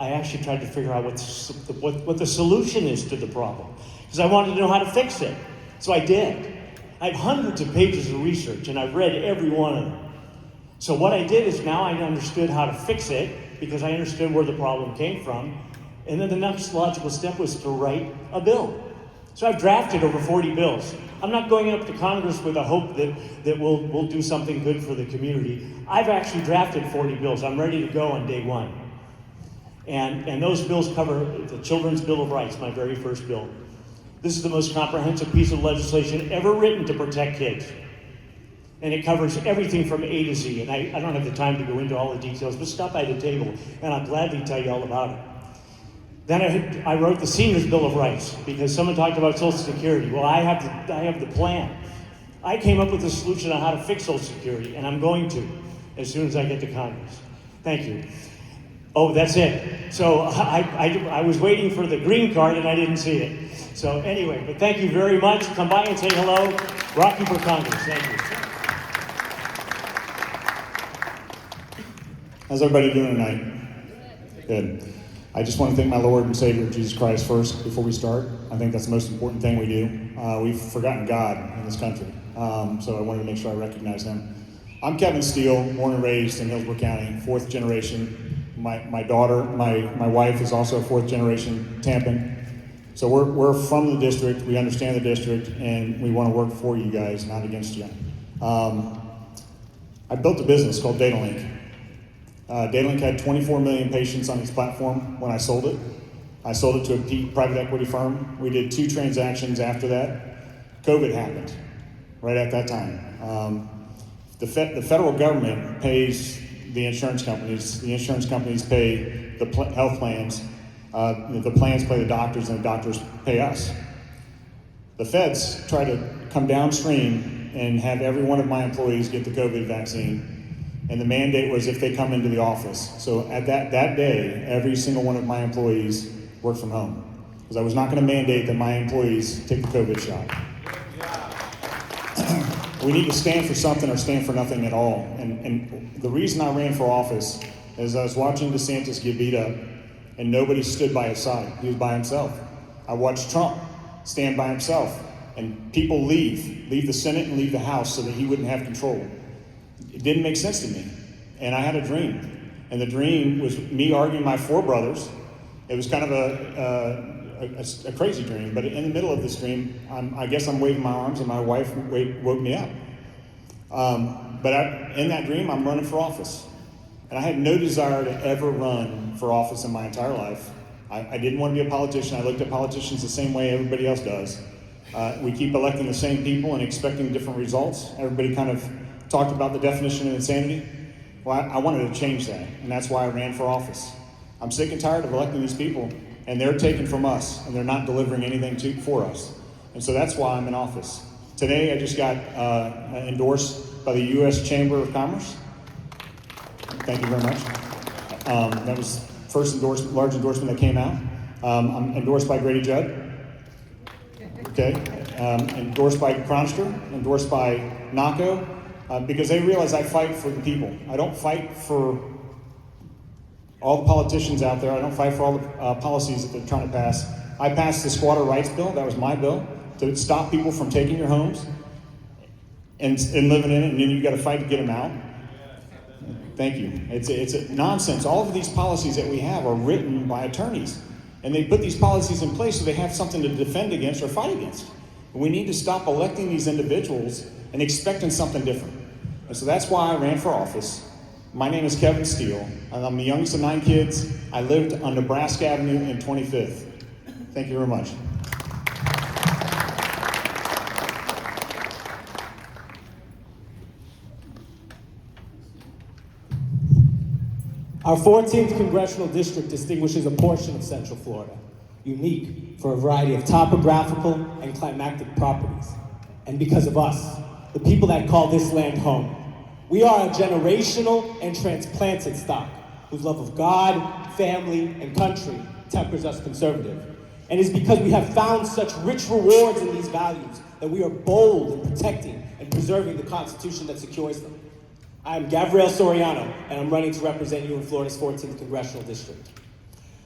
actually tried to figure out what the solution is to the problem, because I wanted to know how to fix it. So I did. I have hundreds of pages of research, and I've read every one of them. So what I did is now I understood how to fix it, because I understood where the problem came from. And then the next logical step was to write a bill. So I've drafted over 40 bills. I'm not going up to Congress with a hope that we'll do something good for the community. I've actually drafted 40 bills. I'm ready to go on day one. And those bills cover the Children's Bill of Rights, my very first bill. This is the most comprehensive piece of legislation ever written to protect kids. And it covers everything from A to Z. And I don't have the time to go into all the details, but stop by the table and I'll gladly tell you all about it. Then I wrote the Seniors Bill of Rights because someone talked about Social Security. Well, I have the plan. I came up with a solution on how to fix Social Security, and I'm going to as soon as I get to Congress. Thank you. Oh, that's it. So I was waiting for the green card and I didn't see it. So anyway, but thank you very much. Come by and say hello. Rocky for Congress. Thank you. How's everybody doing tonight? Good. I just want to thank my Lord and Savior, Jesus Christ, first before we start. I think that's the most important thing we do. We've forgotten God in this country, so I wanted to make sure I recognize Him. I'm Kevin Steele, born and raised in Hillsborough County, fourth generation. My daughter, my wife is also a fourth generation Tampan. So we're from the district, we understand the district, and we want to work for you guys, not against you. I built a business called DataLink. DataLink had 24 million patients on its platform when I sold it. I sold it to a private equity firm. We did 2 transactions after that. COVID happened right at that time. The federal government pays the insurance companies. The insurance companies pay the health plans. The plans pay the doctors, and the doctors pay us. The feds try to come downstream and have every one of my employees get the COVID vaccine. And the mandate was if they come into the office. So at that day, every single one of my employees worked from home. Because I was not going to mandate that my employees take the COVID shot. We need to stand for something or stand for nothing at all. And the reason I ran for office is I was watching DeSantis get beat up and nobody stood by his side. He was by himself. I watched Trump stand by himself and people leave the Senate and leave the House so that he wouldn't have control. It didn't make sense to me. And I had a dream. And the dream was me arguing my 4 brothers. It was kind of a crazy dream, but in the middle of this dream, I guess I'm waving my arms and my wife woke me up. But in that dream, I'm running for office. And I had no desire to ever run for office in my entire life. I didn't want to be a politician. I looked at politicians the same way everybody else does. We keep electing the same people and expecting different results. Everybody kind of talked about the definition of insanity. Well, I wanted to change that, and that's why I ran for office. I'm sick and tired of electing these people, and they're taking from us, and they're not delivering anything for us. And so that's why I'm in office. Today, I just got endorsed by the U.S. Chamber of Commerce. Thank you very much. That was the first large endorsement that came out. I'm endorsed by Grady Judd. Okay. Endorsed by Cronster, endorsed by NACO. Because they realize I fight for the people. I don't fight for all the politicians out there. I don't fight for all the policies that they're trying to pass. I passed the squatter rights bill. That was my bill to stop people from taking your homes and living in it, and then you got to fight to get them out. Thank you. It's a nonsense. All of these policies that we have are written by attorneys, and they put these policies in place so they have something to defend against or fight against. We need to stop electing these individuals and expecting something different. And so that's why I ran for office. My name is Kevin Steele, and I'm the youngest of 9 kids. I lived on Nebraska Avenue in 25th. Thank you very much. Our 14th Congressional District distinguishes a portion of Central Florida, unique for a variety of topographical and climatic properties. And because of us, the people that call this land home. We are a generational and transplanted stock whose love of God, family, and country tempers us conservative. And it's because we have found such rich rewards in these values that we are bold in protecting and preserving the Constitution that secures them. I am Gabriel Soriano, and I'm running to represent you in Florida's 14th Congressional District.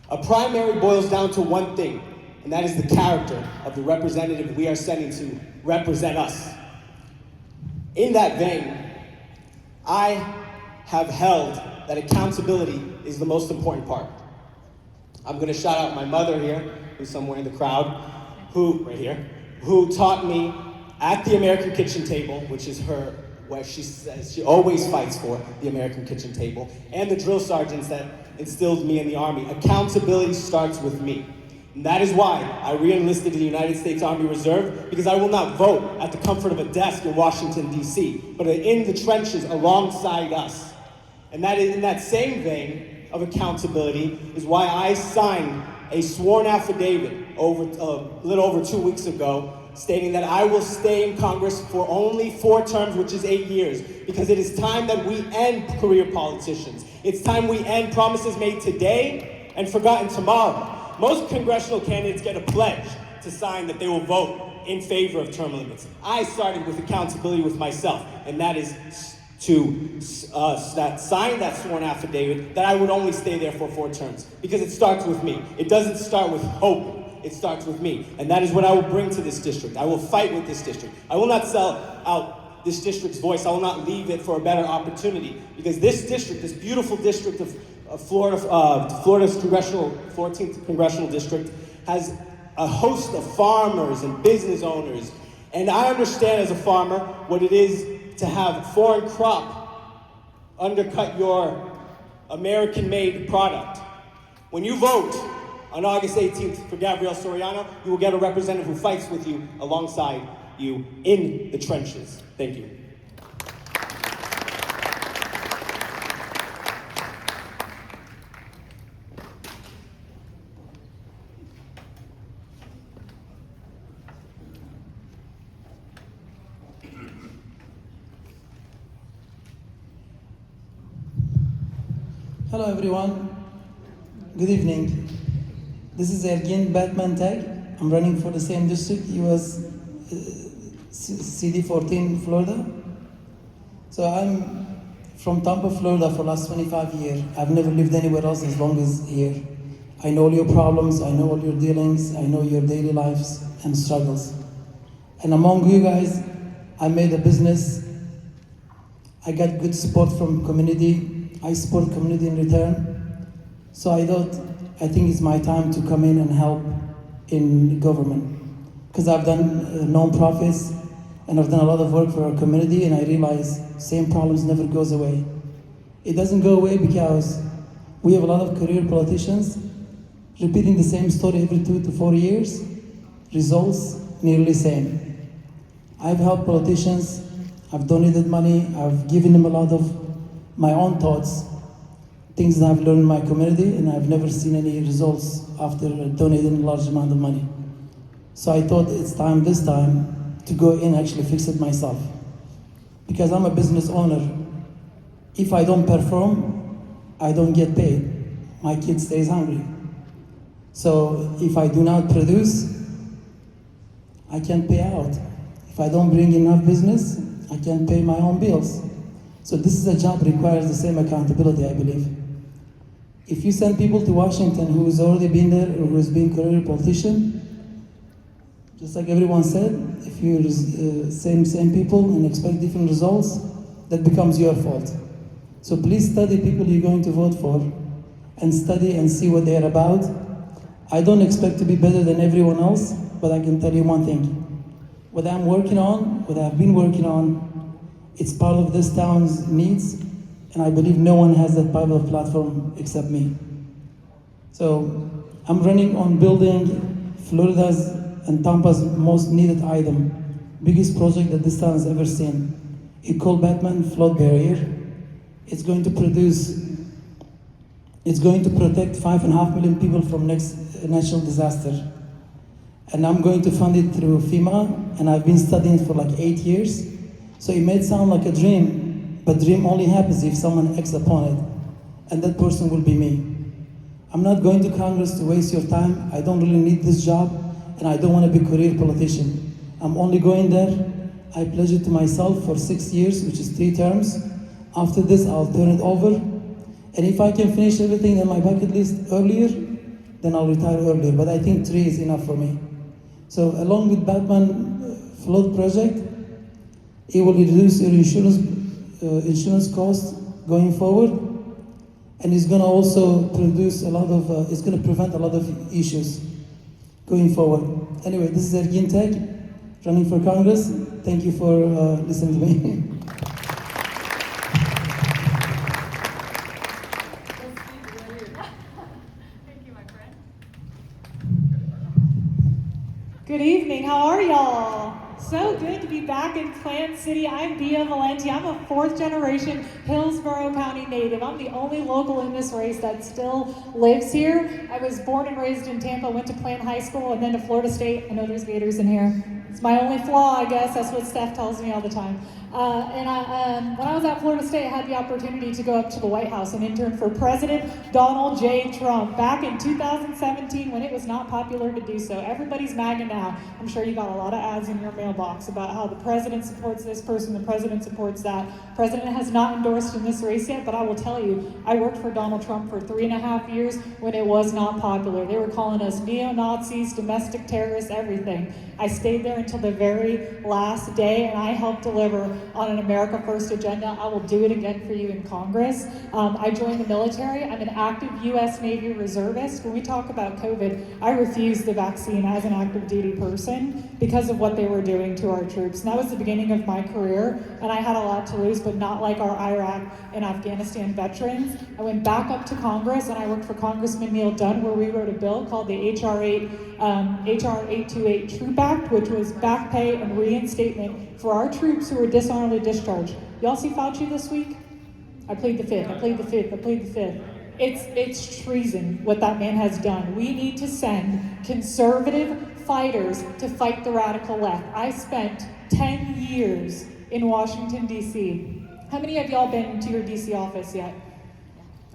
A primary boils down to one thing, and that is the character of the representative we are sending to represent us. In that vein, I have held that accountability is the most important part. I'm going to shout out my mother here, who's somewhere in the crowd, right here, who taught me at the American kitchen table, which is where she says she always fights for, the American kitchen table, and the drill sergeants that instilled me in the Army. Accountability starts with me. And that is why I re-enlisted in the United States Army Reserve, because I will not vote at the comfort of a desk in Washington, D.C., but in the trenches alongside us. And that is in that same vein of accountability is why I signed a sworn affidavit a little over 2 weeks ago, stating that I will stay in Congress for only 4 terms, which is 8 years, because it is time that we end career politicians. It's time we end promises made today and forgotten tomorrow. Most congressional candidates get a pledge to sign that they will vote in favor of term limits. I started with accountability with myself, and that is to sign that sworn affidavit that I would only stay there for 4 terms, because it starts with me. It doesn't start with hope. It starts with me. And that is what I will bring to this district. I will fight with this district. I will not sell out this district's voice. I will not leave it for a better opportunity, because this district, this beautiful district of Florida, Florida's 14th congressional district, has a host of farmers and business owners. And I understand as a farmer what it is to have foreign crop undercut your American-made product. When you vote on August 18th for Gabrielle Soriano, you will get a representative who fights with you alongside you in the trenches. Thank you. Hello everyone, good evening. This is Ergin Batman Tag. I'm running for the same district, US CD14 Florida. So I'm from Tampa, Florida for the last 25 years. I've never lived anywhere else as long as here. I know all your problems, I know all your dealings, I know your daily lives and struggles. And among you guys, I made a business. I got good support from community. I support community in return. So I think it's my time to come in and help in government. Because I've done non-profits and I've done a lot of work for our community, and I realize same problems never goes away. It doesn't go away because we have a lot of career politicians repeating the same story every 2 to 4 years. Results nearly same. I've helped politicians, I've donated money, I've given them a lot of my own thoughts, things that I've learned in my community, and I've never seen any results after donating a large amount of money. So I thought it's time this time to go in and actually fix it myself. Because I'm a business owner. If I don't perform, I don't get paid. My kid stays hungry. So if I do not produce, I can't pay out. If I don't bring enough business, I can't pay my own bills. So this is a job that requires the same accountability, I believe. If you send people to Washington who has already been there or who has been a career politician, just like everyone said, if you're same people and expect different results, that becomes your fault. So please study people you're going to vote for, and study and see what they're about. I don't expect to be better than everyone else, but I can tell you one thing. What I'm working on, what I've been working on, it's part of this town's needs, and I believe no one has that type of platform except me. So I'm running on building Florida's and Tampa's most needed item, biggest project that this town has ever seen. It's called Batman Flood Barrier. It's going to protect 5.5 million people from next natural disaster. And I'm going to fund it through FEMA, and I've been studying it for like 8 years. So it may sound like a dream, but dream only happens if someone acts upon it, and that person will be me. I'm not going to Congress to waste your time. I don't really need this job, and I don't want to be a career politician. I'm only going there. I pledge it to myself for 6 years, which is 3 terms. After this, I'll turn it over. And if I can finish everything on my bucket list earlier, then I'll retire earlier. But I think 3 is enough for me. So along with Batman Flood Project, it will reduce your insurance costs going forward, and it's going to also produce it's going to prevent a lot of issues. going forward. Anyway, this is Ergin Tek, running for Congress. Thank you for listening to me. Good evening, how are y'all? So good to be back in Plant City. I'm Bia Valenti. I'm a fourth generation Hillsborough County native. I'm the only local in this race that still lives here. I was born and raised in Tampa, went to Plant High School and then to Florida State. I know there's Gators in here. It's my only flaw, I guess. That's what Steph tells me all the time. When I was at Florida State, I had the opportunity to go up to the White House and intern for President Donald J. Trump back in 2017 when it was not popular to do so. Everybody's MAGA now. I'm sure you got a lot of ads in your mailbox about how the president supports this person, the president supports that. President has not endorsed in this race yet, but I will tell you, I worked for Donald Trump for 3.5 years when it was not popular. They were calling us neo-Nazis, domestic terrorists, everything. I stayed there until the very last day, and I helped deliver on an America First agenda. I will do it again for you in Congress. I joined the military. I'm an active U.S. Navy reservist. When we talk about COVID, I refused the vaccine as an active duty person because of what they were doing to our troops. And that was the beginning of my career, and I had a lot to lose, but not like our Iraq and Afghanistan veterans. I went back up to Congress, and I worked for Congressman Neil Dunn, where we wrote a bill called the HR 828 Troop Act, which was back pay and reinstatement for our troops who were dishonorably discharged. Y'all see Fauci this week? I plead the fifth, I plead the fifth, I plead the fifth. It's treason what that man has done. We need to send conservative fighters to fight the radical left. I spent 10 years in Washington, D.C. How many of y'all been to your D.C. office yet?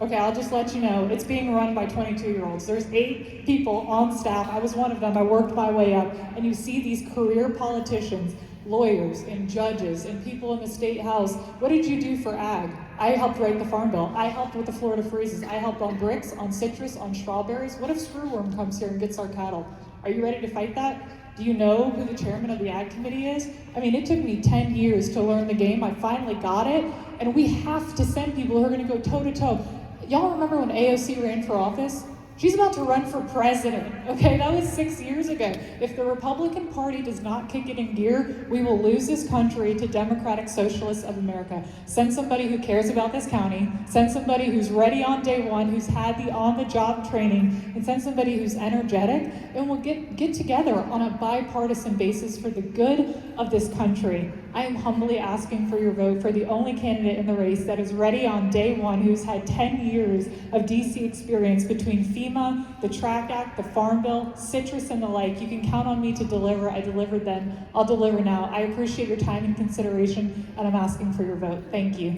Okay, I'll just let you know, it's being run by 22-year-olds. There's 8 people on staff. I was one of them. I worked my way up. And you see these career politicians, lawyers and judges and people in the state house. What did you do for ag? I helped write the farm bill. I helped with the Florida freezes. I helped on bricks, on citrus, on strawberries. What if screwworm comes here and gets our cattle? Are you ready to fight that? Do you know who the chairman of the ag committee is? I mean, it took me 10 years to learn the game. I finally got it. And we have to send people who are gonna go toe to toe. Y'all remember when AOC ran for office? She's about to run for president, okay? That was 6 years ago. If the Republican Party does not kick it in gear, we will lose this country to Democratic Socialists of America. Send somebody who cares about this county, send somebody who's ready on day one, who's had the on-the-job training, and send somebody who's energetic, and we'll get together on a bipartisan basis for the good of this country. I am humbly asking for your vote for the only candidate in the race that is ready on day one, who's had 10 years of DC experience between FEMA, the Track Act, the Farm Bill, citrus, and the like. You can count on me to deliver. I delivered then. I'll deliver now. I appreciate your time and consideration, and I'm asking for your vote. Thank you.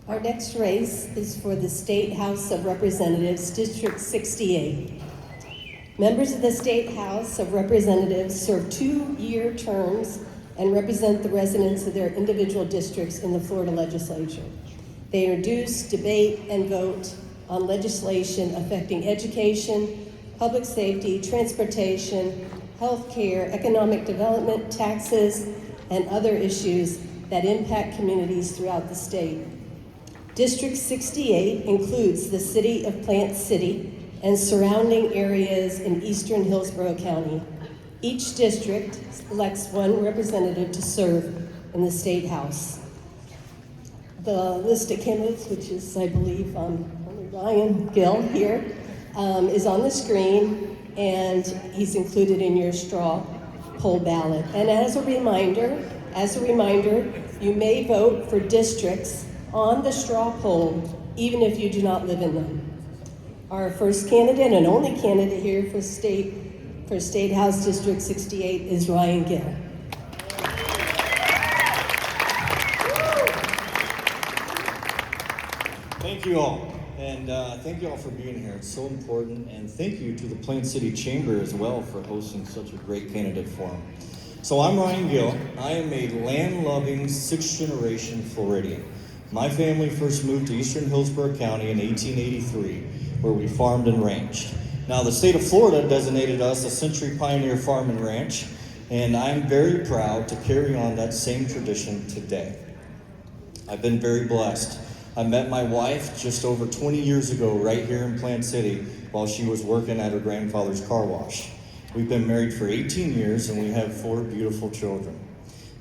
Our next race is for the State House of Representatives, District 68. Members of the State House of Representatives serve 2-year terms and represent the residents of their individual districts in the Florida legislature. They introduce, debate, and vote on legislation affecting education, public safety, transportation, healthcare, economic development, taxes, and other issues that impact communities throughout the state. District 68 includes the city of Plant City and surrounding areas in eastern Hillsborough County. Each district elects one representative to serve in the State House. The list of candidates, which is, I believe, Ryan Gill here, is on the screen, and he's included in your straw poll ballot. And as a reminder, you may vote for districts on the straw poll, even if you do not live in them. Our first candidate and only candidate here for State House District 68 is Ryan Gill. Thank you all, and thank you all for being here. It's so important, and thank you to the Plant City Chamber as well for hosting such a great candidate forum. So I'm Ryan Gill. I am a land-loving, sixth-generation Floridian. My family first moved to eastern Hillsborough County in 1883, where we farmed and ranched. Now, the state of Florida designated us a Century Pioneer Farm and Ranch, and I'm very proud to carry on that same tradition today. I've been very blessed. I met my wife just over 20 years ago right here in Plant City while she was working at her grandfather's car wash. We've been married for 18 years and we have 4 beautiful children.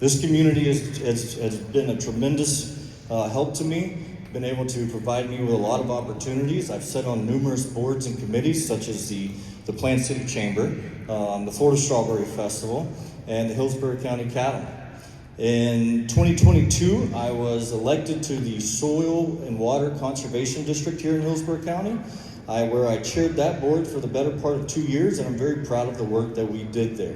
This community has been a tremendous help to me, been able to provide me with a lot of opportunities. I've sat on numerous boards and committees such as the Plant City Chamber, the Florida Strawberry Festival, and the Hillsborough County Cattlemen. In 2022, I was elected to the Soil and Water Conservation District here in Hillsborough County, where I chaired that board for the better part of 2 years, and I'm very proud of the work that we did there.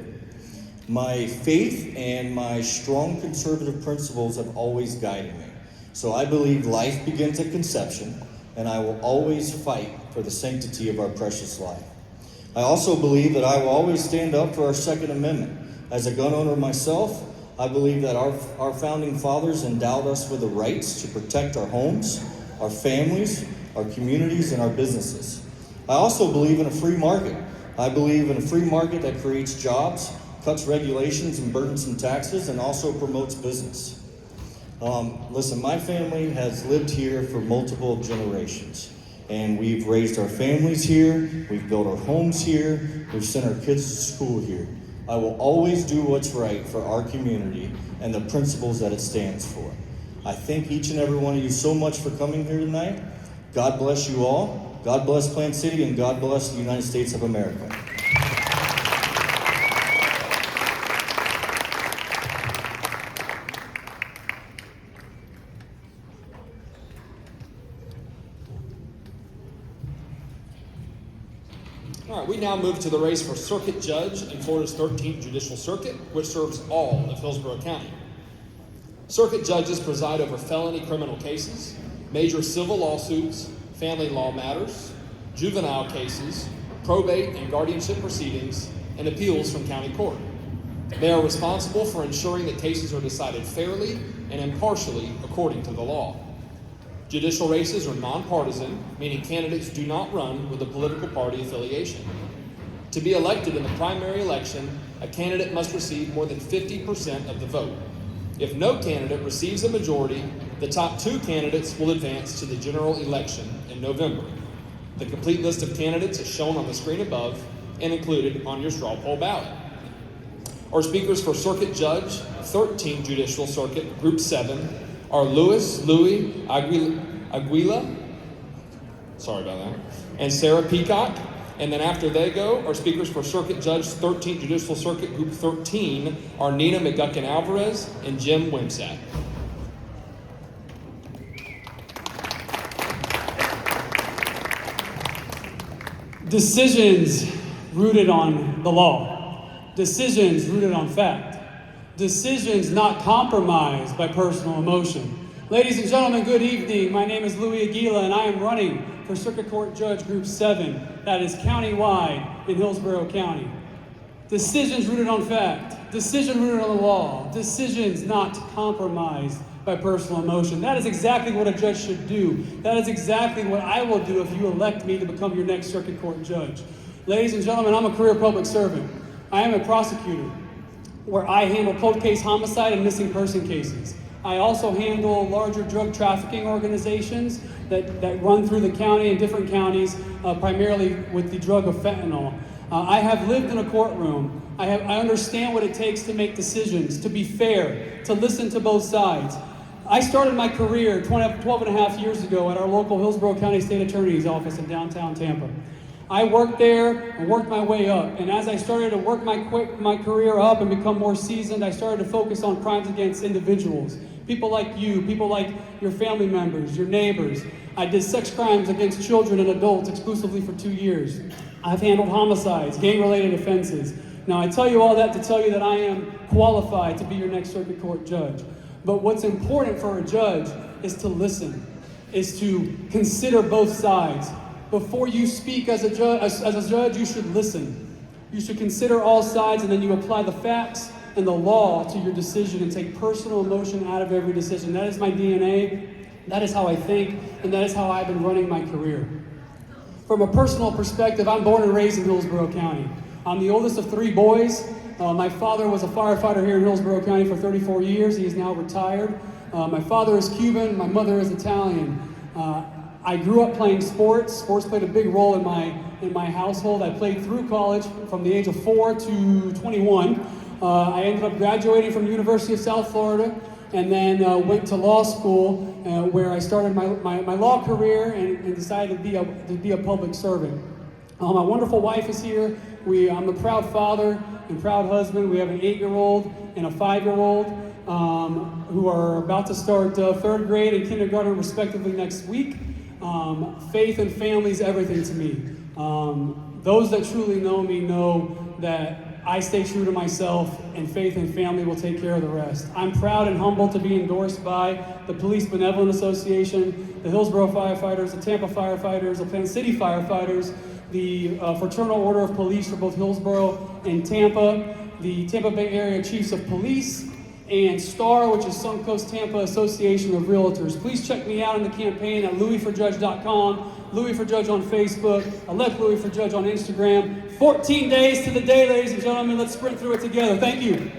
My faith and my strong conservative principles have always guided me. So I believe life begins at conception, and I will always fight for the sanctity of our precious life. I also believe that I will always stand up for our Second Amendment. As a gun owner myself, I believe that our founding fathers endowed us with the rights to protect our homes, our families, our communities, and our businesses. I also believe in a free market. I believe in a free market that creates jobs, cuts regulations and burdensome taxes, and also promotes business. Listen, my family has lived here for multiple generations, and we've raised our families here, we've built our homes here, we've sent our kids to school here. I will always do what's right for our community and the principles that it stands for. I thank each and every one of you so much for coming here tonight. God bless you all. God bless Plant City, and God bless the United States of America. All right, we now move to the race for Circuit Judge in Florida's 13th Judicial Circuit, which serves all of Hillsborough County. Circuit judges preside over felony criminal cases, major civil lawsuits, family law matters, juvenile cases, probate and guardianship proceedings, and appeals from county court. They are responsible for ensuring that cases are decided fairly and impartially according to the law. Judicial races are nonpartisan, meaning candidates do not run with a political party affiliation. To be elected in the primary election, a candidate must receive more than 50% of the vote. If no candidate receives a majority, the top 2 candidates will advance to the general election in November. The complete list of candidates is shown on the screen above and included on your straw poll ballot. Our speakers for Circuit Judge, 13th Judicial Circuit, Group 7, are Louis Aguila, sorry about that, and Sarah Peacock. And then after they go, our speakers for Circuit Judge, 13th Judicial Circuit, Group 13, are Nina McGuckin-Alvarez and Jim Wimsatt. Decisions rooted on the law. Decisions rooted on fact. Decisions not compromised by personal emotion. Ladies and gentlemen, good evening. My name is Louis Aguila, and I am running for Circuit Court Judge Group 7. That is countywide in Hillsborough County. Decisions rooted on fact. Decision rooted on the law. Decisions not compromised by personal emotion. That is exactly what a judge should do. That is exactly what I will do if you elect me to become your next Circuit Court Judge. Ladies and gentlemen, I'm a career public servant. I am a prosecutor, where I handle cold case homicide and missing person cases. I also handle larger drug trafficking organizations that run through the county and different counties, primarily with the drug of fentanyl. I have lived in a courtroom. I understand what it takes to make decisions, to be fair, to listen to both sides. I started my career 12 and a half years ago at our local Hillsborough County State Attorney's office in downtown Tampa. I worked there and worked my way up. And as I started to work my career up and become more seasoned, I started to focus on crimes against individuals. People like you, people like your family members, your neighbors. I did sex crimes against children and adults exclusively for 2 years. I've handled homicides, gang-related offenses. Now, I tell you all that to tell you that I am qualified to be your next Circuit Court Judge. But what's important for a judge is to listen, is to consider both sides. Before you speak as a judge, you should listen. You should consider all sides, and then you apply the facts and the law to your decision and take personal emotion out of every decision. That is my DNA. That is how I think, and that is how I've been running my career. From a personal perspective, I'm born and raised in Hillsborough County. I'm the oldest of 3 boys. My father was a firefighter here in Hillsborough County for 34 years. He is now retired. My father is Cuban. My mother is Italian. I grew up playing sports. Sports played a big role in my household. I played through college from the age of 4 to 21. I ended up graduating from the University of South Florida, and then went to law school, where I started my law career and decided to be a public servant. My wonderful wife is here. I'm a proud father and proud husband. We have an 8-year-old and a 5-year-old who are about to start 3rd grade and kindergarten respectively next week. Faith and family is everything to me. Those that truly know me know that I stay true to myself, and faith and family will take care of the rest. I'm proud and humbled to be endorsed by the Police Benevolent Association, the Hillsborough Firefighters, the Tampa Firefighters, the Plant City Firefighters, the Fraternal Order of Police for both Hillsborough and Tampa, the Tampa Bay Area Chiefs of Police, and STAR, which is Suncoast Tampa Association of Realtors. Please check me out in the campaign at louisforjudge.com, Louis for Judge on Facebook, elect Louis for Judge on Instagram. 14 days to the day, ladies and gentlemen. Let's sprint through it together. Thank you.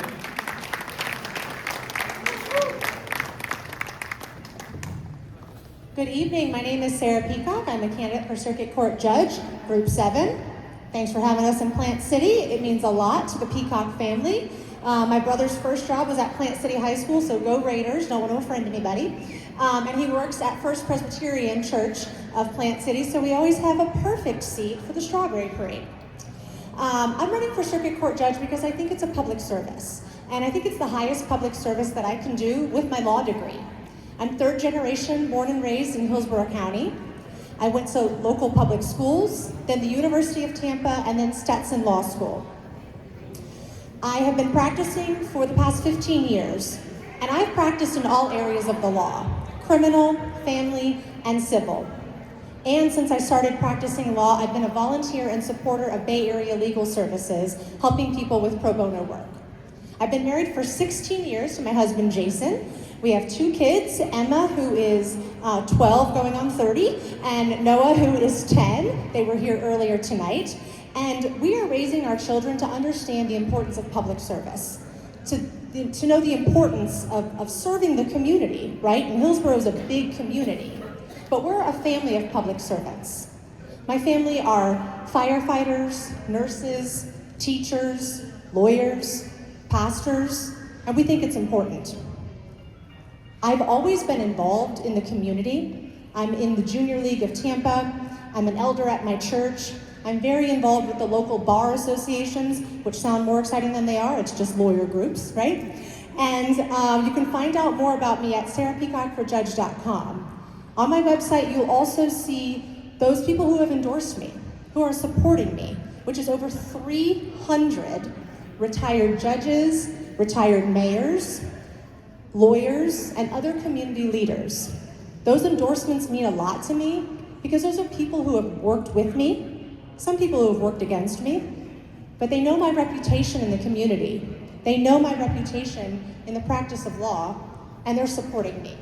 Good evening. My name is Sarah Peacock. I'm a candidate for Circuit Court Judge, Group 7. Thanks for having us in Plant City. It means a lot to the Peacock family. My brother's first job was at Plant City High School, so go Raiders. Don't want to offend anybody. And he works at First Presbyterian Church of Plant City, so we always have a perfect seat for the Strawberry Parade. I'm running for Circuit Court Judge because I think it's a public service. And I think it's the highest public service that I can do with my law degree. I'm 3rd generation, born and raised in Hillsborough County. I went to local public schools, then the University of Tampa, and then Stetson Law School. I have been practicing for the past 15 years, and I've practiced in all areas of the law: criminal, family, and civil. And since I started practicing law, I've been a volunteer and supporter of Bay Area Legal Services, helping people with pro bono work. I've been married for 16 years to my husband, Jason. We have 2 kids, Emma, who is 12 going on 30, and Noah, who is 10. They were here earlier tonight. And we are raising our children to understand the importance of public service, to know the importance of serving the community, right? And Hillsborough is a big community, but we're a family of public servants. My family are firefighters, nurses, teachers, lawyers, pastors, and we think it's important. I've always been involved in the community. I'm in the Junior League of Tampa. I'm an elder at my church. I'm very involved with the local bar associations, which sound more exciting than they are. It's just lawyer groups, right? And you can find out more about me at sarahpeacockforjudge.com. On my website, you'll also see those people who have endorsed me, who are supporting me, which is over 300 retired judges, retired mayors, lawyers, and other community leaders. Those endorsements mean a lot to me because those are people who have worked with me, some people who have worked against me, but they know my reputation in the community. They know my reputation in the practice of law, and they're supporting me.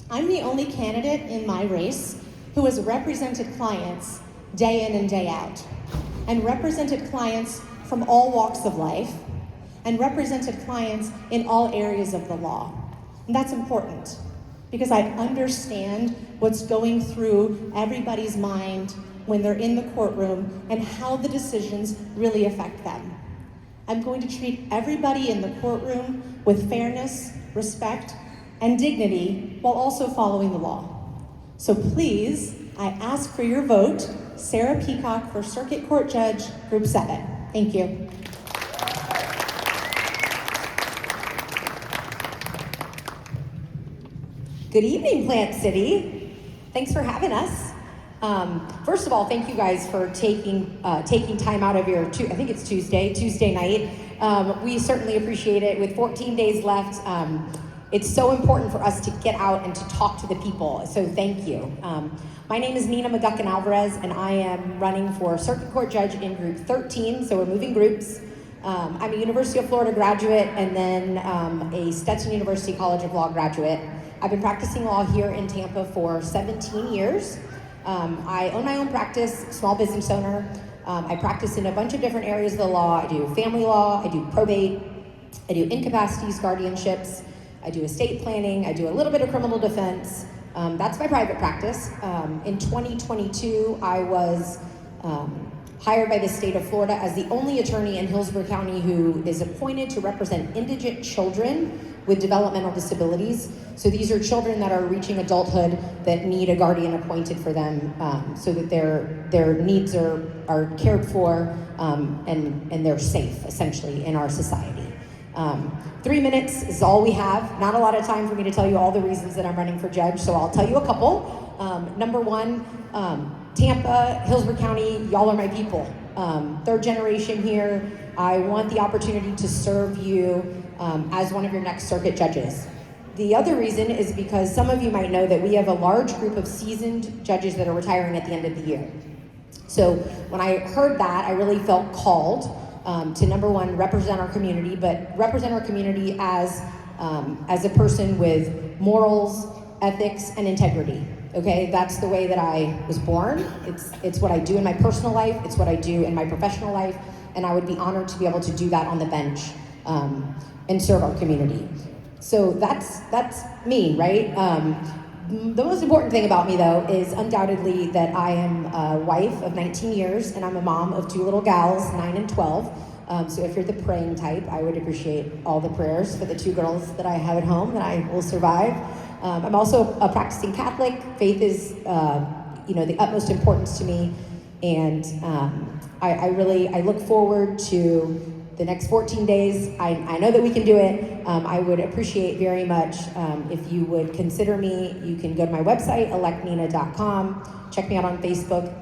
I'm the only candidate in my race who has represented clients day in and day out, and represented clients from all walks of life, and represented clients in all areas of the law. And that's important because I understand what's going through everybody's mind when they're in the courtroom and how the decisions really affect them. I'm going to treat everybody in the courtroom with fairness, respect, and dignity while also following the law. So please, I ask for your vote, Sarah Peacock for Circuit Court Judge, Group 7. Thank you. Good evening, Plant City. Thanks for having us. First of all, thank you guys for taking time out of your, I think it's Tuesday night. We certainly appreciate it. With 14 days left, it's so important for us to get out and to talk to the people, so thank you. My name is Nina McGuckin Alvarez, and I am running for Circuit Court Judge in Group 13, so we're moving groups. I'm a University of Florida graduate and then a Stetson University College of Law graduate. I've been practicing law here in Tampa for 17 years. I own my own practice, small business owner. I practice in a bunch of different areas of the law. I do family law, I do probate, I do incapacities, guardianships, I do estate planning, I do a little bit of criminal defense. That's my private practice. In 2022, I was hired by the state of Florida as the only attorney in Hillsborough County who is appointed to represent indigent children with developmental disabilities. So these are children that are reaching adulthood that need a guardian appointed for them so that their needs are cared for and they're safe, essentially, in our society. 3 minutes is all we have. Not a lot of time for me to tell you all the reasons that I'm running for judge, so I'll tell you a couple. Number one, Tampa, Hillsborough County, y'all are my people. Third generation here. I want the opportunity to serve you as one of your next circuit judges. The other reason is because some of you might know that we have a large group of seasoned judges that are retiring at the end of the year. So when I heard that, I really felt called to, number one, represent our community, but represent our community as a person with morals, ethics, and integrity. Okay, that's the way that I was born. It's what I do in my personal life. It's what I do in my professional life, and I would be honored to be able to do that on the bench and serve our community. So that's me, right? The most important thing about me, though, is undoubtedly that I am a wife of 19 years, and I'm a mom of 2 little gals, 9 and 12. So if you're the praying type, I would appreciate all the prayers for the 2 girls that I have at home that I will survive. I'm also a practicing Catholic. Faith is, the utmost importance to me, and I look forward to the next 14 days. I know that we can do it. I would appreciate very much if you would consider me. You can go to my website, electnina.com. Check me out on Facebook.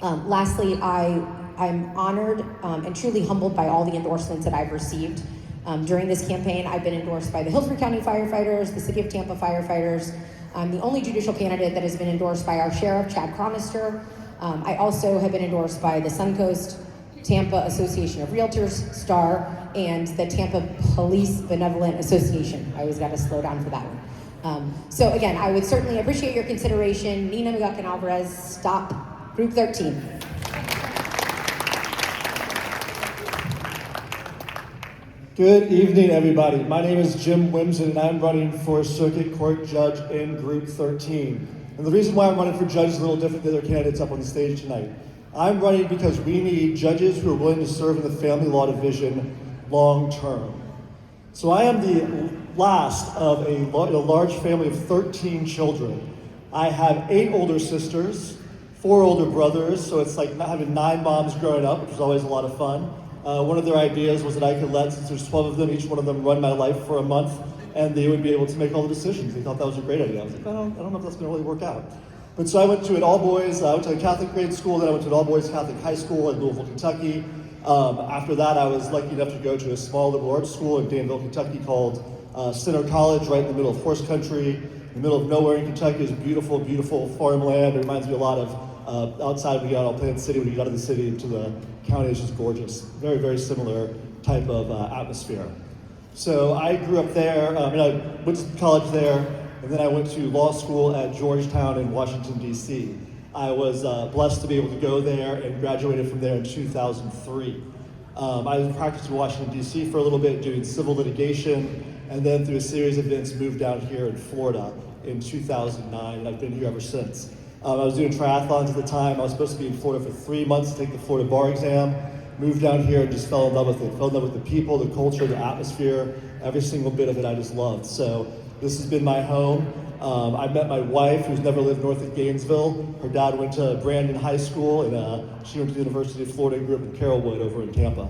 Lastly, I'm honored and truly humbled by all the endorsements that I've received. During this campaign, I've been endorsed by the Hillsborough County firefighters, the City of Tampa firefighters. I'm the only judicial candidate that has been endorsed by our sheriff, Chad Chronister. I also have been endorsed by the Suncoast Tampa Association of Realtors, STAR, and the Tampa Police Benevolent Association. I always got to slow down for that one. So again, I would certainly appreciate your consideration. Nina Mugacan Alvarez, stop. Group 13. Good evening, everybody. My name is Jim Wimson, and I'm running for Circuit Court Judge in Group 13. And the reason why I'm running for judge is a little different than the other candidates up on the stage tonight. I'm running because we need judges who are willing to serve in the family law division long term. So I am the last of a large family of 13 children. I have 8 older sisters, 4 older brothers, so it's like having 9 moms growing up, which was always a lot of fun. One of their ideas was that I could let, since there's 12 of them, each one of them run my life for a month, and they would be able to make all the decisions. They thought that was a great idea. I was like, I don't know if that's gonna really work out. But so I went to an all-boys, I went to a Catholic grade school, then I went to an all-boys Catholic high school in Louisville, Kentucky. After that, I was lucky enough to go to a small liberal arts school in Danville, Kentucky called Center College, right in the middle of horse country, in the middle of nowhere in Kentucky. Is beautiful, beautiful farmland. It reminds me a lot of outside when you got out Plant City, when you got to the city into the county, it's just gorgeous. Very, very similar type of atmosphere. So I grew up there, and I went to college there, and then I went to law school at Georgetown in Washington, D.C. I was blessed to be able to go there and graduated from there in 2003. I practiced in Washington, D.C. for a little bit doing civil litigation, and then through a series of events moved down here in Florida in 2009, and I've been here ever since. I was doing triathlons at the time. I was supposed to be in Florida for 3 months to take the Florida bar exam. Moved down here and just fell in love with it. Fell in love with the people, the culture, the atmosphere, every single bit of it I just loved. So this has been my home. I met my wife, who's never lived north of Gainesville. Her dad went to Brandon High School, and she went to the University of Florida and grew up in Carrollwood over in Tampa.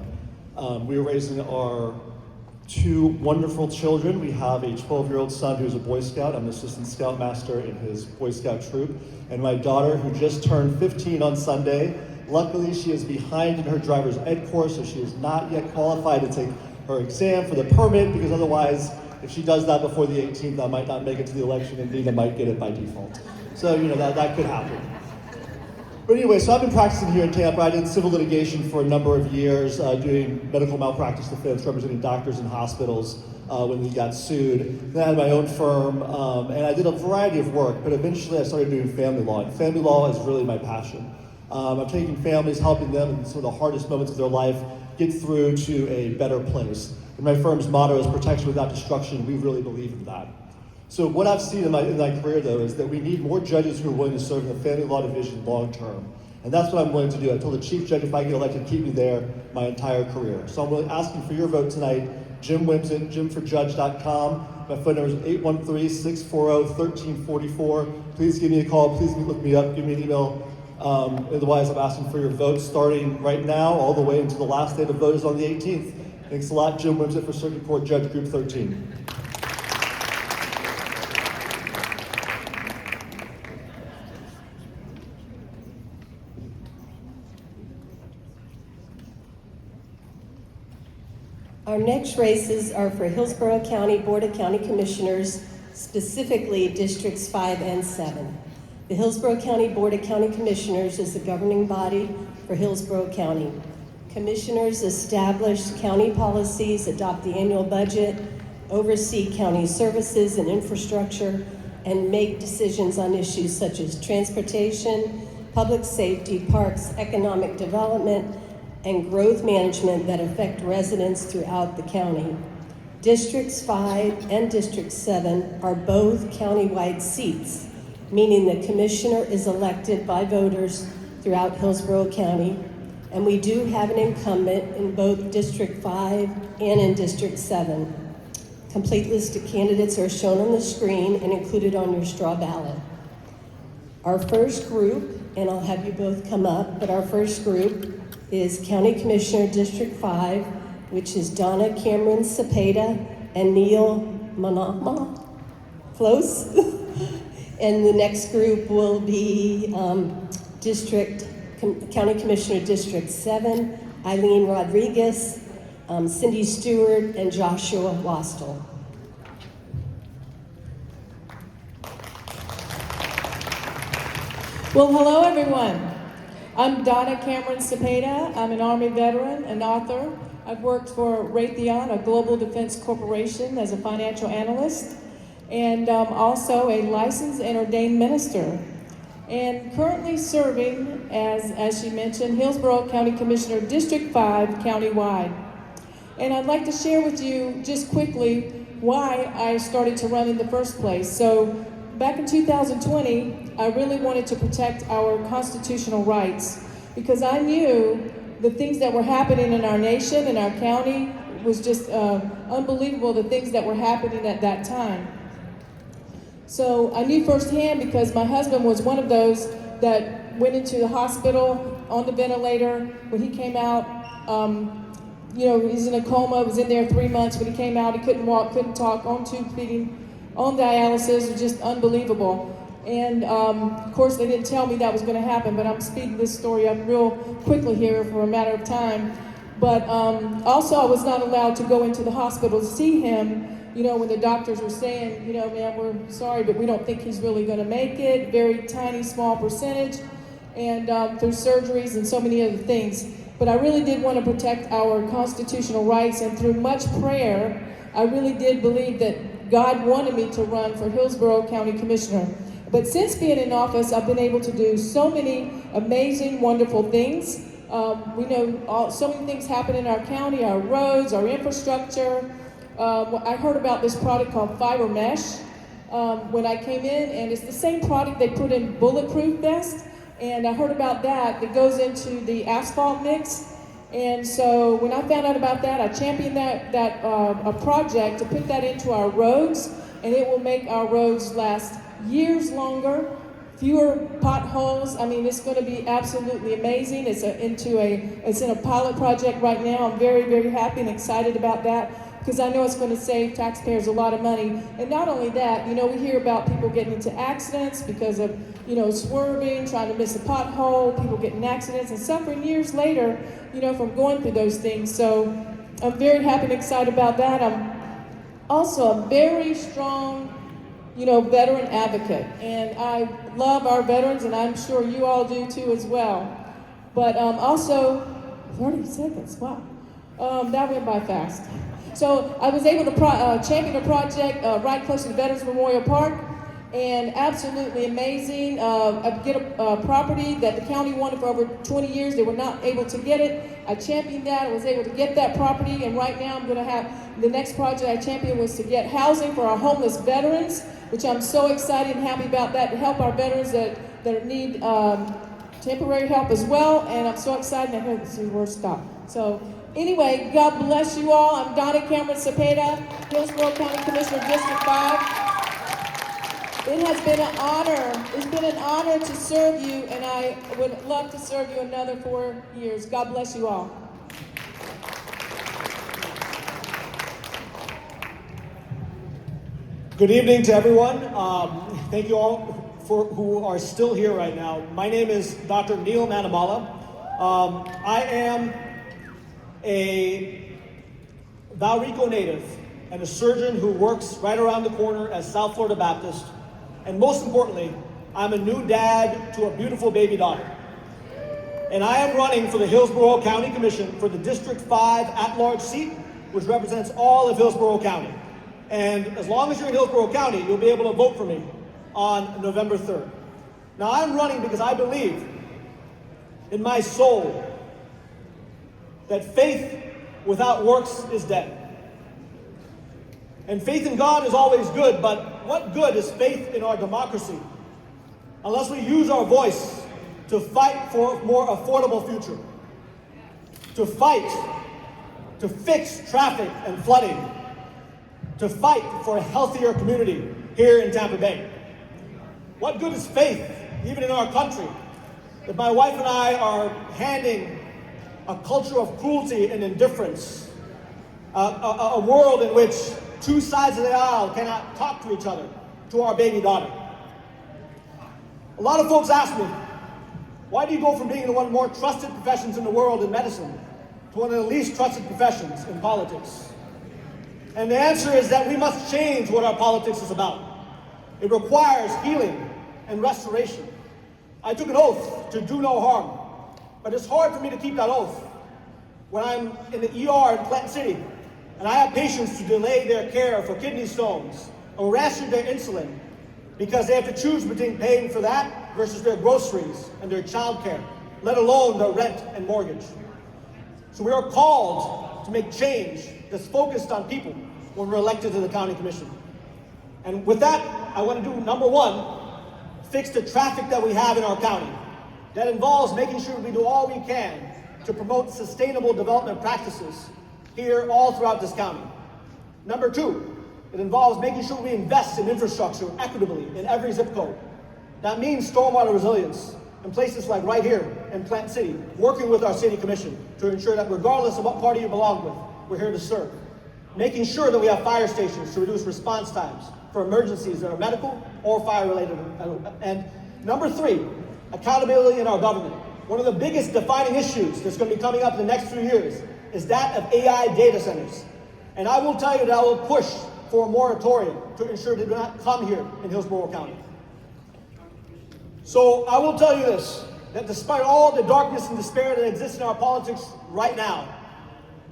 We were raising our 2 wonderful children. We have a 12-year-old son who's a Boy Scout. I'm an assistant scoutmaster in his Boy Scout troop. And my daughter, who just turned 15 on Sunday. Luckily, she is behind in her driver's ed course, so she is not yet qualified to take her exam for the permit, because otherwise, if she does that before the 18th, I might not make it to the election, and Nina might get it by default. So, that could happen. But anyway, so I've been practicing here in Tampa. I did civil litigation for a number of years, doing medical malpractice defense, representing doctors in hospitals when we got sued. Then I had my own firm, and I did a variety of work, but eventually I started doing family law. And family law is really my passion. I'm taking families, helping them in some of the hardest moments of their life get through to a better place. And my firm's motto is protection without destruction. We really believe in that. So what I've seen in my career, though, is that we need more judges who are willing to serve in the family law division long term. And that's what I'm willing to do. I told the chief judge if I get elected, keep me there my entire career. So I'm really asking for your vote tonight. Jim Wimson, jimforjudge.com. My phone number is 813-640-1344. Please give me a call. Please look me up. Give me an email. Otherwise, I'm asking for your vote starting right now all the way until the last day to vote is on the 18th. Thanks a lot. Jim Wimson for Circuit Court Judge Group 13. Our next races are for Hillsborough County Board of County Commissioners, specifically Districts 5 and 7. The Hillsborough County Board of County Commissioners is the governing body for Hillsborough County. Commissioners establish county policies, adopt the annual budget, oversee county services and infrastructure, and make decisions on issues such as transportation, public safety, parks, economic development, and growth management that affect residents throughout the county. Districts 5 and District 7 are both countywide seats, meaning the commissioner is elected by voters throughout Hillsborough County, and we do have an incumbent in both District 5 and in District 7. Complete list of candidates are shown on the screen and included on your straw ballot. Our first group, and I'll have you both come up, but our first group is County Commissioner District 5, which is Donna Cameron Cepeda and Neil Manama. Close? And the next group will be County Commissioner District 7, Eileen Rodriguez, Cindy Stewart, and Joshua Wastel. Well, hello everyone. I'm Donna Cameron Cepeda. I'm an Army veteran, an author. I've worked for Raytheon, a global defense corporation, as a financial analyst, and also a licensed and ordained minister. And currently serving as she mentioned, Hillsborough County Commissioner, District 5, countywide. And I'd like to share with you just quickly why I started to run in the first place. So back in 2020, I really wanted to protect our constitutional rights because I knew the things that were happening in our nation, in our county, was just unbelievable, the things that were happening at that time. So I knew firsthand because my husband was one of those that went into the hospital on the ventilator. When he came out, he's in a coma, was in there 3 months. When he came out, he couldn't walk, couldn't talk, on tube feeding, on dialysis. It was just unbelievable. And of course, they didn't tell me that was going to happen, but I'm speeding this story up real quickly here for a matter of time. But also, I was not allowed to go into the hospital to see him, when the doctors were saying, ma'am, we're sorry, but we don't think he's really going to make it. Very tiny, small percentage, and through surgeries and so many other things. But I really did want to protect our constitutional rights, and through much prayer, I really did believe that God wanted me to run for Hillsborough County Commissioner. But since being in office, I've been able to do so many amazing, wonderful things. We know so many things happen in our county, our roads, our infrastructure. I heard about this product called fiber mesh when I came in, and it's the same product they put in bulletproof vests. And I heard about that goes into the asphalt mix. And so when I found out about that, I championed a project to put that into our roads, and it will make our roads last years longer, fewer potholes. I mean, it's going to be absolutely amazing. It's in a pilot project right now. I'm very, very happy and excited about that because I know it's going to save taxpayers a lot of money. And not only that, we hear about people getting into accidents because of, swerving, trying to miss a pothole, people getting accidents and suffering years later, from going through those things. So I'm very happy and excited about that. I'm also a very strong veteran advocate. And I love our veterans, and I'm sure you all do too as well. But also, 30 seconds, wow. That went by fast. So I was able to champion a project right close to the Veterans Memorial Park, and absolutely amazing. Get a property that the county wanted for over 20 years. They were not able to get it. I championed that. I was able to get that property, and right now I'm going to have the next project I championed was to get housing for our homeless veterans, which I'm so excited and happy about that, to help our veterans that need temporary help as well. And I'm so excited. I heard this word stop. So anyway, God bless you all. I'm Donna Cameron Cepeda, Hillsborough County Commissioner, District 5. It has been an honor. It's been an honor to serve you, and I would love to serve you another 4 years. God bless you all. Good evening to everyone. Thank you all for who are still here right now. My name is Dr. Neil Manamala. I am a Valrico native and a surgeon who works right around the corner at South Florida Baptist. And most importantly, I'm a new dad to a beautiful baby daughter. And I am running for the Hillsborough County Commission for the District 5 at-large seat, which represents all of Hillsborough County. And as long as you're in Hillsborough County, you'll be able to vote for me on November 3rd. Now, I'm running because I believe in my soul that faith without works is dead. And faith in God is always good, but what good is faith in our democracy unless we use our voice to fight for a more affordable future, to fight to fix traffic and flooding, to fight for a healthier community here in Tampa Bay? What good is faith, even in our country, if my wife and I are handing a culture of cruelty and indifference, a world in which two sides of the aisle cannot talk to each other, to our baby daughter? A lot of folks ask me, why do you go from being in one of the more trusted professions in the world in medicine to one of the least trusted professions in politics? And the answer is that we must change what our politics is about. It requires healing and restoration. I took an oath to do no harm, but it's hard for me to keep that oath when I'm in the ER in Plant City and I have patients to delay their care for kidney stones or ration their insulin because they have to choose between paying for that versus their groceries and their child care, let alone their rent and mortgage. So we are called to make change that's focused on people when we're elected to the county commission. And with that, I want to do, number one, fix the traffic that we have in our county. That involves making sure we do all we can to promote sustainable development practices here all throughout this county. Number two, it involves making sure we invest in infrastructure equitably in every zip code. That means stormwater resilience in places like right here in Plant City, working with our city commission to ensure that regardless of what party you belong with, we're here to serve. Making sure that we have fire stations to reduce response times for emergencies that are medical or fire related. And number three, accountability in our government. One of the biggest defining issues that's going to be coming up in the next few years is that of AI data centers. And I will tell you that I will push for a moratorium to ensure they do not come here in Hillsborough County. So I will tell you this, that despite all the darkness and despair that exists in our politics right now,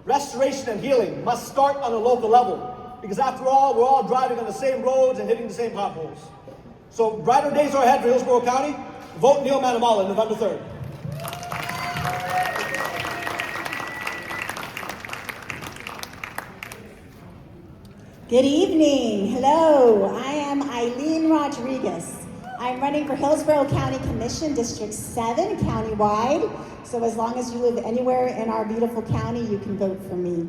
restoration and healing must start on a local level, because after all, we're all driving on the same roads and hitting the same potholes. So brighter days are ahead for Hillsborough County. Vote Neil Manamala November 3rd. Good evening. Hello. I am Eileen Rodriguez. I'm running for Hillsborough County Commission, District 7, countywide. So as long as you live anywhere in our beautiful county, you can vote for me.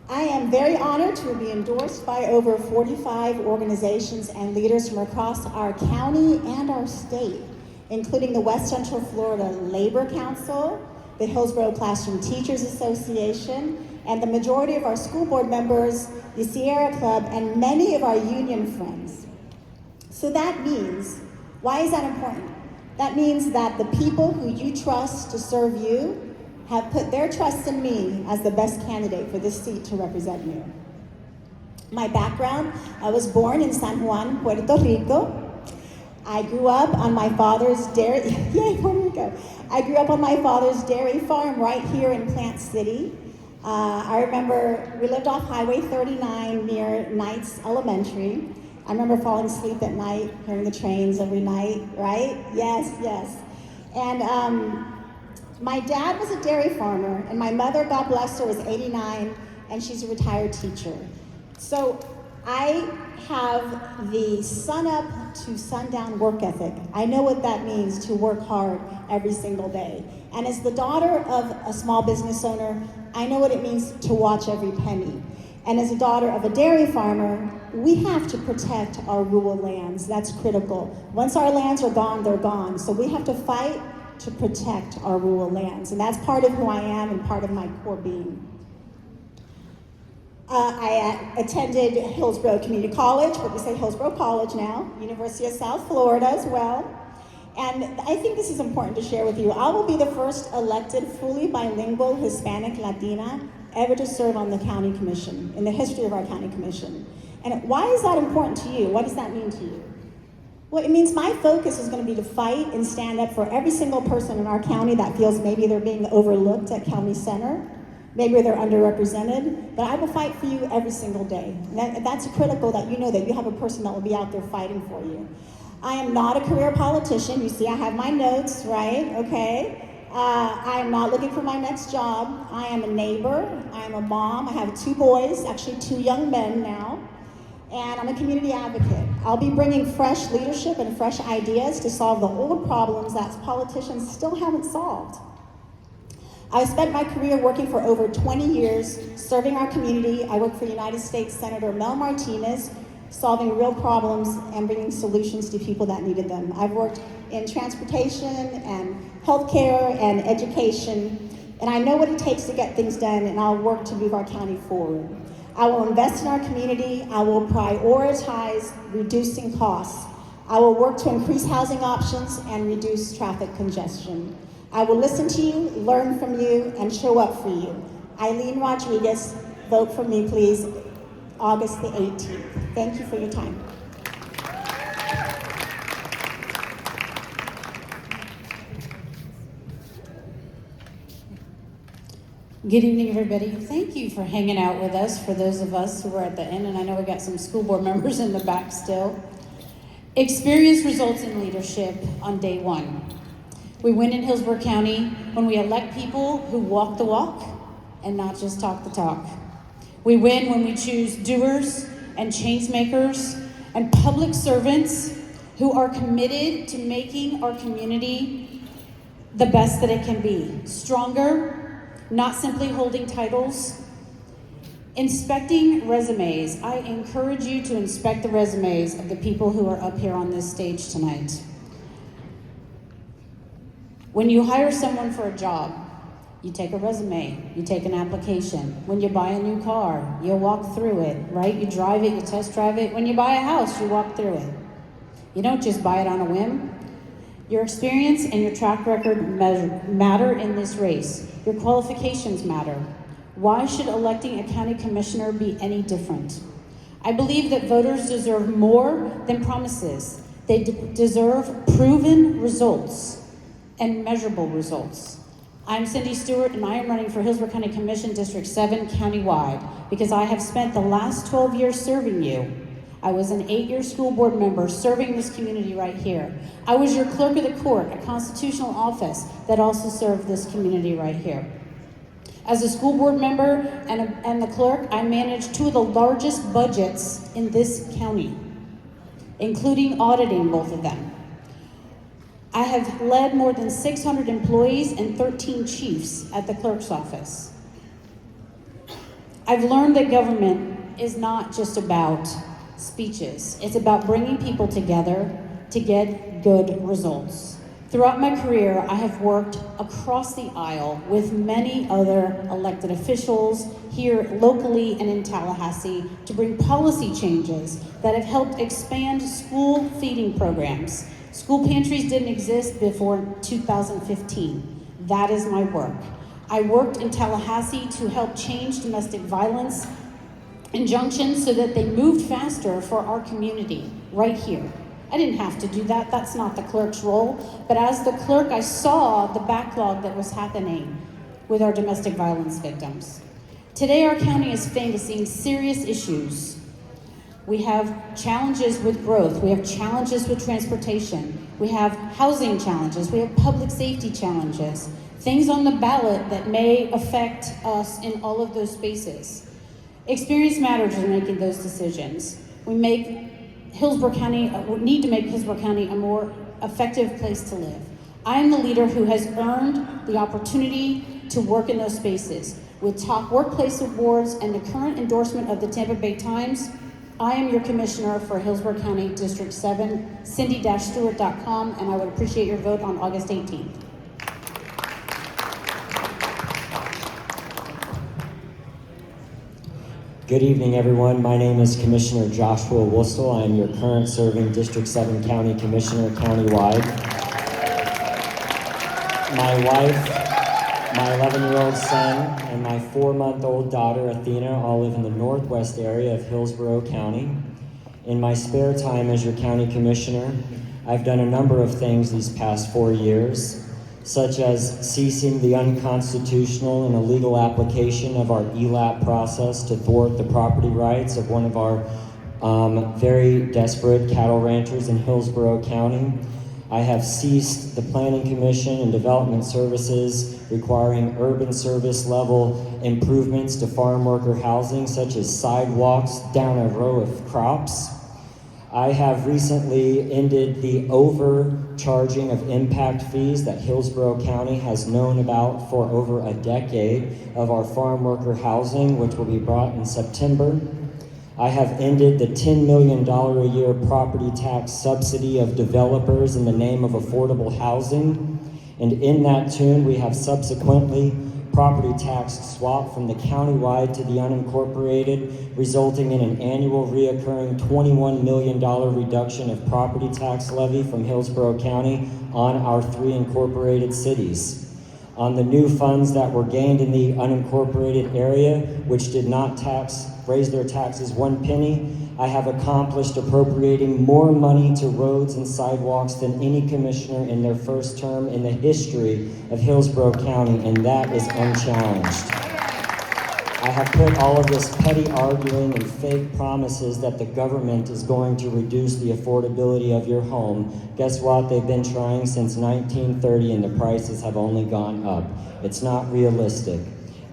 I am very honored to be endorsed by over 45 organizations and leaders from across our county and our state, including the West Central Florida Labor Council, the Hillsborough Classroom Teachers Association, and the majority of our school board members, the Sierra Club, and many of our union friends. So that means, why is that important? That means that the people who you trust to serve you have put their trust in me as the best candidate for this seat to represent you. My background, I was born in San Juan, Puerto Rico. I grew up on my father's dairy, yay, Puerto Rico. I grew up on my father's dairy farm right here in Plant City. I remember we lived off Highway 39 near Knights Elementary. I remember falling asleep at night, hearing the trains every night, right? Yes, yes. And my dad was a dairy farmer, and my mother, God bless her, was 89, and she's a retired teacher. So I have the sun up to sundown work ethic. I know what that means to work hard every single day. And as the daughter of a small business owner, I know what it means to watch every penny. And as a daughter of a dairy farmer, we have to protect our rural lands. That's critical. Once our lands are gone, they're gone. So we have to fight to protect our rural lands. And that's part of who I am and part of my core being. I attended Hillsborough Community College, but we say Hillsborough College now, University of South Florida as well. And I think this is important to share with you. I will be the first elected fully bilingual Hispanic Latina ever to serve on the county commission, in the history of our county commission. And why is that important to you? What does that mean to you? Well, it means my focus is going to be to fight and stand up for every single person in our county that feels maybe they're being overlooked at county center. Maybe they're underrepresented, but I will fight for you every single day. That's critical that you know that you have a person that will be out there fighting for you. I am not a career politician. You see, I have my notes, right? Okay. I am not looking for my next job. I am a neighbor. I am a mom. I have 2 boys, actually 2 young men now. And I'm a community advocate. I'll be bringing fresh leadership and fresh ideas to solve the old problems that politicians still haven't solved. I spent my career working for over 20 years, serving our community. I worked for United States Senator Mel Martinez, solving real problems and bringing solutions to people that needed them. I've worked in transportation and healthcare and education, and I know what it takes to get things done, and I'll work to move our county forward. I will invest in our community. I will prioritize reducing costs. I will work to increase housing options and reduce traffic congestion. I will listen to you, learn from you, and show up for you. Eileen Rodriguez, vote for me, please, August the 18th. Thank you for your time. Good evening, everybody. Thank you for hanging out with us, for those of us who were at the end, and I know we got some school board members in the back still. Experience results in leadership on day 1. We win in Hillsborough County when we elect people who walk the walk and not just talk the talk. We win when we choose doers and change makers and public servants who are committed to making our community the best that it can be. Stronger, not simply holding titles. Inspecting resumes. I encourage you to inspect the resumes of the people who are up here on this stage tonight. When you hire someone for a job, you take a resume, you take an application. When you buy a new car, you walk through it, right? You drive it, you test drive it. When you buy a house, you walk through it. You don't just buy it on a whim. Your experience and your track record matter in this race. Your qualifications matter. Why should electing a county commissioner be any different? I believe that voters deserve more than promises. They deserve proven results and measurable results. I'm Cindy Stewart, and I am running for Hillsborough County Commission District 7 countywide because I have spent the last 12 years serving you. I was an 8-year school board member serving this community right here. I was your clerk of the court, a constitutional office that also served this community right here. As a school board member and the clerk, I managed 2 of the largest budgets in this county, including auditing both of them. I have led more than 600 employees and 13 chiefs at the clerk's office. I've learned that government is not just about speeches. It's about bringing people together to get good results. Throughout my career, I have worked across the aisle with many other elected officials here locally and in Tallahassee to bring policy changes that have helped expand school feeding programs. School pantries didn't exist before 2015. That is my work. I worked in Tallahassee to help change domestic violence injunctions so that they moved faster for our community right here. I didn't have to do that. That's not the clerk's role. But as the clerk, I saw the backlog that was happening with our domestic violence victims. Today, our county is facing serious issues. We have challenges with growth. We have challenges with transportation. We have housing challenges. We have public safety challenges. Things on the ballot that may affect us in all of those spaces. Experience matters in making those decisions. We make Hillsborough County, need to make Hillsborough County a more effective place to live. I am the leader who has earned the opportunity to work in those spaces. With top workplace awards and the current endorsement of the Tampa Bay Times, I am your commissioner for Hillsborough County District 7, cindy-stewart.com, and I would appreciate your vote on August 18th. Good evening, everyone. My name is Commissioner Joshua Wustel. I am your current serving District 7 County Commissioner countywide. My wife, my 11-year-old son, and my 4-month-old daughter, Athena, all live in the northwest area of Hillsborough County. In my spare time as your county commissioner, I've done a number of things these past 4 years, such as ceasing the unconstitutional and illegal application of our ELAP process to thwart the property rights of one of our very desperate cattle ranchers in Hillsborough County. I have ceased the Planning Commission and Development Services requiring urban service level improvements to farm worker housing, such as sidewalks down a row of crops. I have recently ended the overcharging of impact fees that Hillsborough County has known about for over a decade of our farm worker housing, which will be brought in September. I have ended the $10 million a year property tax subsidy of developers in the name of affordable housing. And in that tune, we have subsequently property tax swap from the countywide to the unincorporated, resulting in an annual reoccurring $21 million reduction of property tax levy from Hillsborough County on our 3 incorporated cities. On the new funds that were gained in the unincorporated area, which did not raise their taxes 1 penny, I have accomplished appropriating more money to roads and sidewalks than any commissioner in their first term in the history of Hillsborough County, and that is unchallenged. I have put all of this petty arguing and fake promises that the government is going to reduce the affordability of your home. Guess what? They've been trying since 1930 and the prices have only gone up. It's not realistic.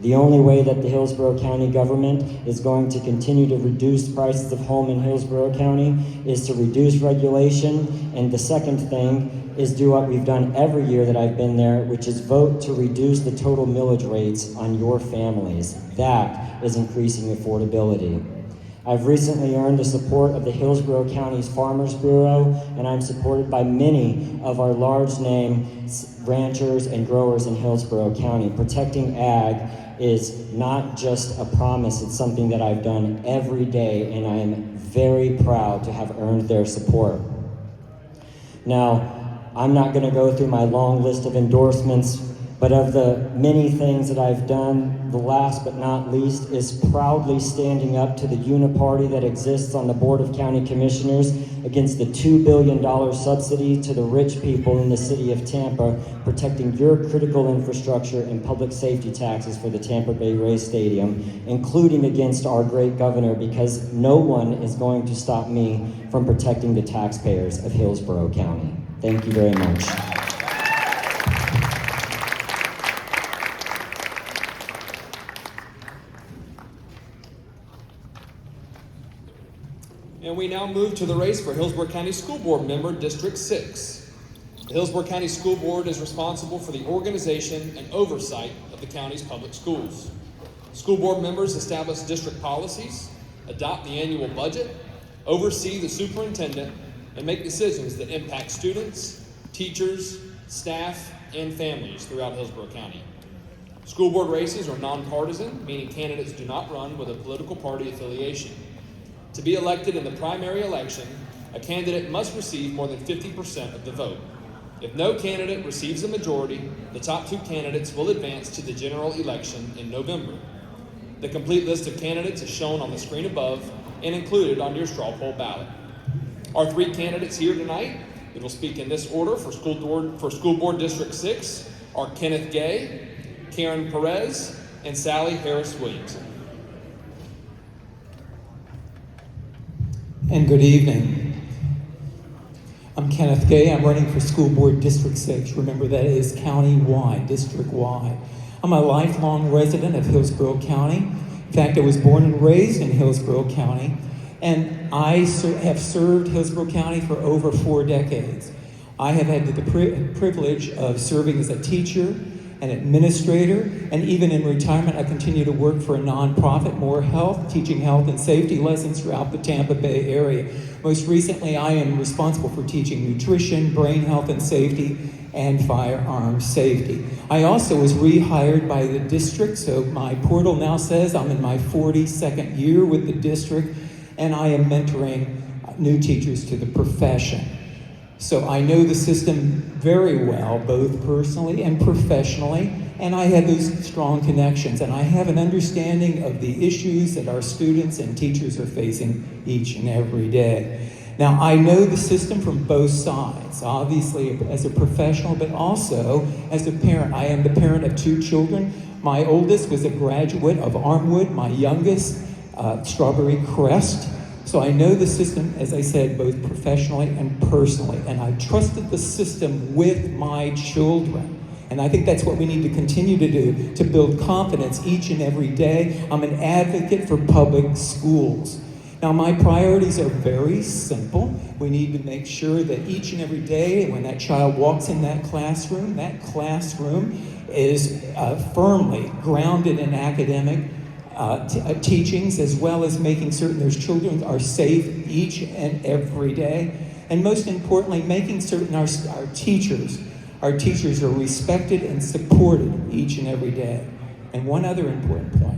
The only way that the Hillsborough County government is going to continue to reduce prices of home in Hillsborough County is to reduce regulation. And the second thing is do what we've done every year that I've been there, which is vote to reduce the total millage rates on your families. That is increasing affordability. I've recently earned the support of the Hillsborough County's Farmers Bureau, and I'm supported by many of our large name ranchers and growers in Hillsborough County. Protecting ag is not just a promise, it's something that I've done every day, and I am very proud to have earned their support. Now, I'm not going to go through my long list of endorsements, but of the many things that I've done, the last but not least is proudly standing up to the uniparty that exists on the Board of County Commissioners against the $2 billion subsidy to the rich people in the city of Tampa, protecting your critical infrastructure and public safety taxes for the Tampa Bay Rays Stadium, including against our great governor, because no one is going to stop me from protecting the taxpayers of Hillsborough County. Thank you very much. And we now move to the race for Hillsborough County School Board Member, District 6. The Hillsborough County School Board is responsible for the organization and oversight of the county's public schools. School board members establish district policies, adopt the annual budget, oversee the superintendent, and make decisions that impact students, teachers, staff, and families throughout Hillsborough County. School board races are nonpartisan, meaning candidates do not run with a political party affiliation. To be elected in the primary election, a candidate must receive more than 50% of the vote. If no candidate receives a majority, the top 2 candidates will advance to the general election in November. The complete list of candidates is shown on the screen above and included on your straw poll ballot. Our 3 candidates here tonight that will speak in this order for School Board District 6 are Kenneth Gay, Karen Perez, and Sally Harris Williamson. And good evening. I'm Kenneth Gay. I'm running for School Board District 6. Remember, that is county-wide, district-wide. I'm a lifelong resident of Hillsborough County. In fact, I was born and raised in Hillsborough County, and I have served Hillsborough County for over 4 decades. I have had the privilege of serving as a teacher, an administrator, and even in retirement, I continue to work for a nonprofit, More Health, teaching health and safety lessons throughout the Tampa Bay area. Most recently, I am responsible for teaching nutrition, brain health and safety, and firearm safety. I also was rehired by the district, so my portal now says I'm in my 42nd year with the district, and I am mentoring new teachers to the profession. So I know the system very well, both personally and professionally, and I have those strong connections, and I have an understanding of the issues that our students and teachers are facing each and every day. Now, I know the system from both sides, obviously as a professional, but also as a parent. I am the parent of 2 children. My oldest was a graduate of Armwood, my youngest, Strawberry Crest. So I know the system, as I said, both professionally and personally, and I trusted the system with my children. And I think that's what we need to continue to do, to build confidence each and every day. I'm an advocate for public schools. Now, my priorities are very simple. We need to make sure that each and every day when that child walks in that classroom is firmly grounded in academic teachings, as well as making certain those children are safe each and every day. And most importantly, making certain our teachers are respected and supported each and every day. And one other important point,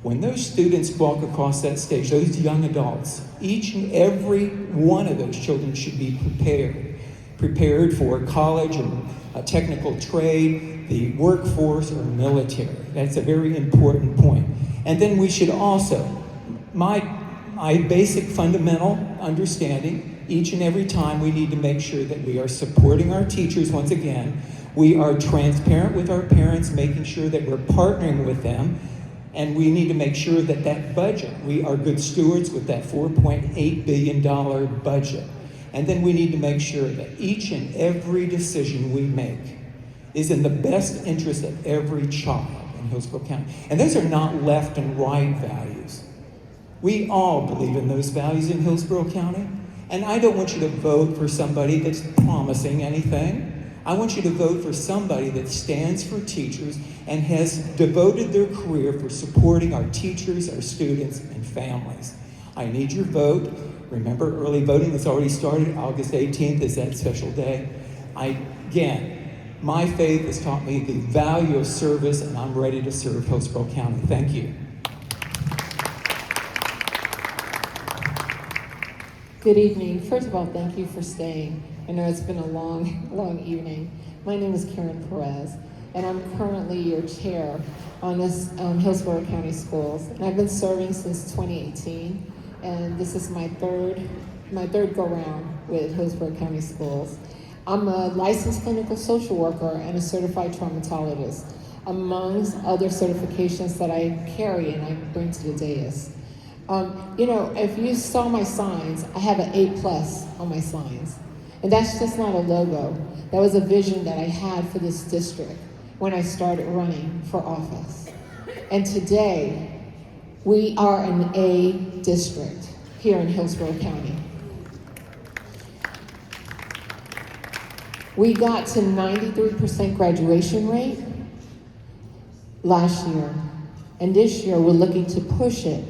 when those students walk across that stage, those young adults, each and every one of those children should be prepared for college or a technical trade, the workforce, or military. That's a very important point. And then we should also, my basic fundamental understanding, each and every time we need to make sure that we are supporting our teachers once again. We are transparent with our parents, making sure that we're partnering with them. And we need to make sure that that budget, we are good stewards with that $4.8 billion budget. And then we need to make sure that each and every decision we make is in the best interest of every child in Hillsborough County. And those are not left and right values. We all believe in those values in Hillsborough County. And I don't want you to vote for somebody that's promising anything. I want you to vote for somebody that stands for teachers and has devoted their career for supporting our teachers, our students, and families. I need your vote. Remember, early voting has already started. August 18th is that special day. Again, my faith has taught me the value of service, and I'm ready to serve Hillsborough County. Thank you. Good evening. First of all, thank you for staying. I know it's been a long evening. My name is Karen Perez, and I'm currently your chair on this Hillsborough County Schools. And I've been serving since 2018, and this is my third go-round with Hillsborough County Schools. I'm a licensed clinical social worker and a certified traumatologist, amongst other certifications that I carry and I bring to the dais. If you saw my signs, I have an A+ on my signs. And that's just not a logo. That was a vision that I had for this district when I started running for office. And today, we are an A district here in Hillsborough County. We got to 93% graduation rate last year. And this year, we're looking to push it,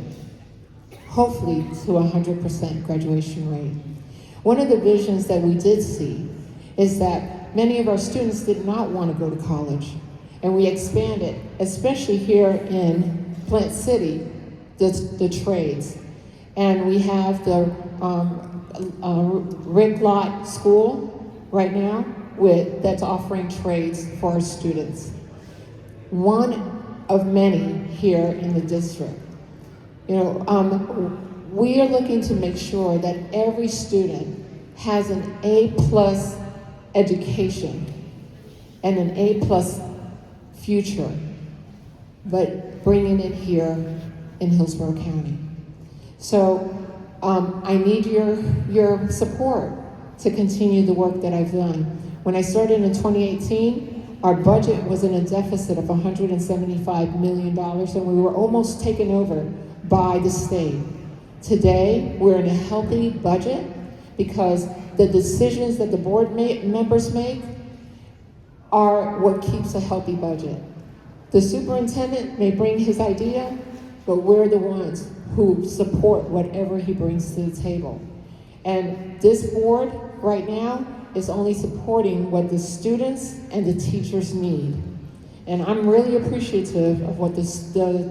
hopefully, to 100% graduation rate. One of the visions that we did see is that many of our students did not want to go to college. And we expanded, especially here in Plant City, the trades. And we have the Rick Lott School right now that's offering trades for our students. One of many here in the district. You know, we are looking to make sure that every student has an A+ education and an A+ future, but bringing it here in Hillsborough County. So I need your support to continue the work that I've done. When I started in 2018, our budget was in a deficit of $175 million, and we were almost taken over by the state. Today, we're in a healthy budget because the decisions that the board members make are what keeps a healthy budget. The superintendent may bring his idea, but we're the ones who support whatever he brings to the table. And this board right now is only supporting what the students and the teachers need. And I'm really appreciative of what the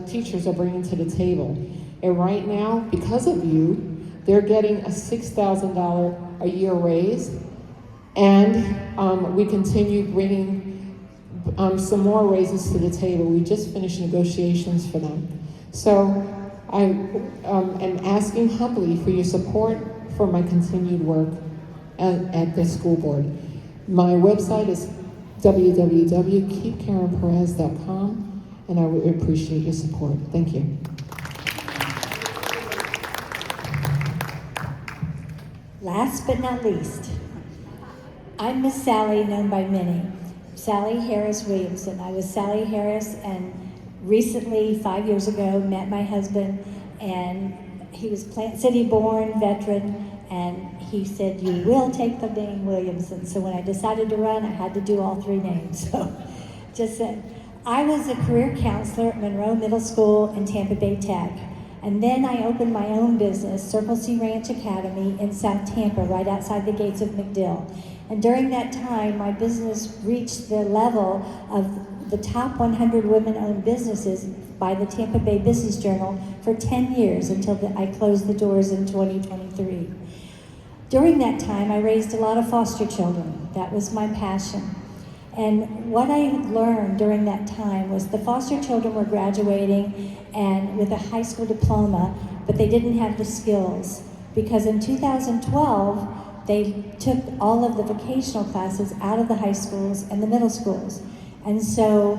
teachers are bringing to the table. And right now, because of you, they're getting a $6,000 a year raise. And we continue bringing some more raises to the table. We just finished negotiations for them. So I am asking humbly for your support for my continued work at the school board. My website is www.keepkarenperez.com, and I would appreciate your support. Thank you. Last but not least, I'm Miss Sally, known by many. Sally Harris Williamson. I was Sally Harris, and recently, 5 years ago, met my husband, and he was Plant City born, veteran, and he said, "You will take the name Williamson." So when I decided to run, I had to do all three names. So just said, I was a career counselor at Monroe Middle School and Tampa Bay Tech. And then I opened my own business, Circle C Ranch Academy in South Tampa, right outside the gates of MacDill. And during that time, my business reached the level of the top 100 women-owned businesses by the Tampa Bay Business Journal for 10 years until I closed the doors in 2023. During that time, I raised a lot of foster children. That was my passion. And what I learned during that time was the foster children were graduating and with a high school diploma, but they didn't have the skills, because in 2012, they took all of the vocational classes out of the high schools and the middle schools. And so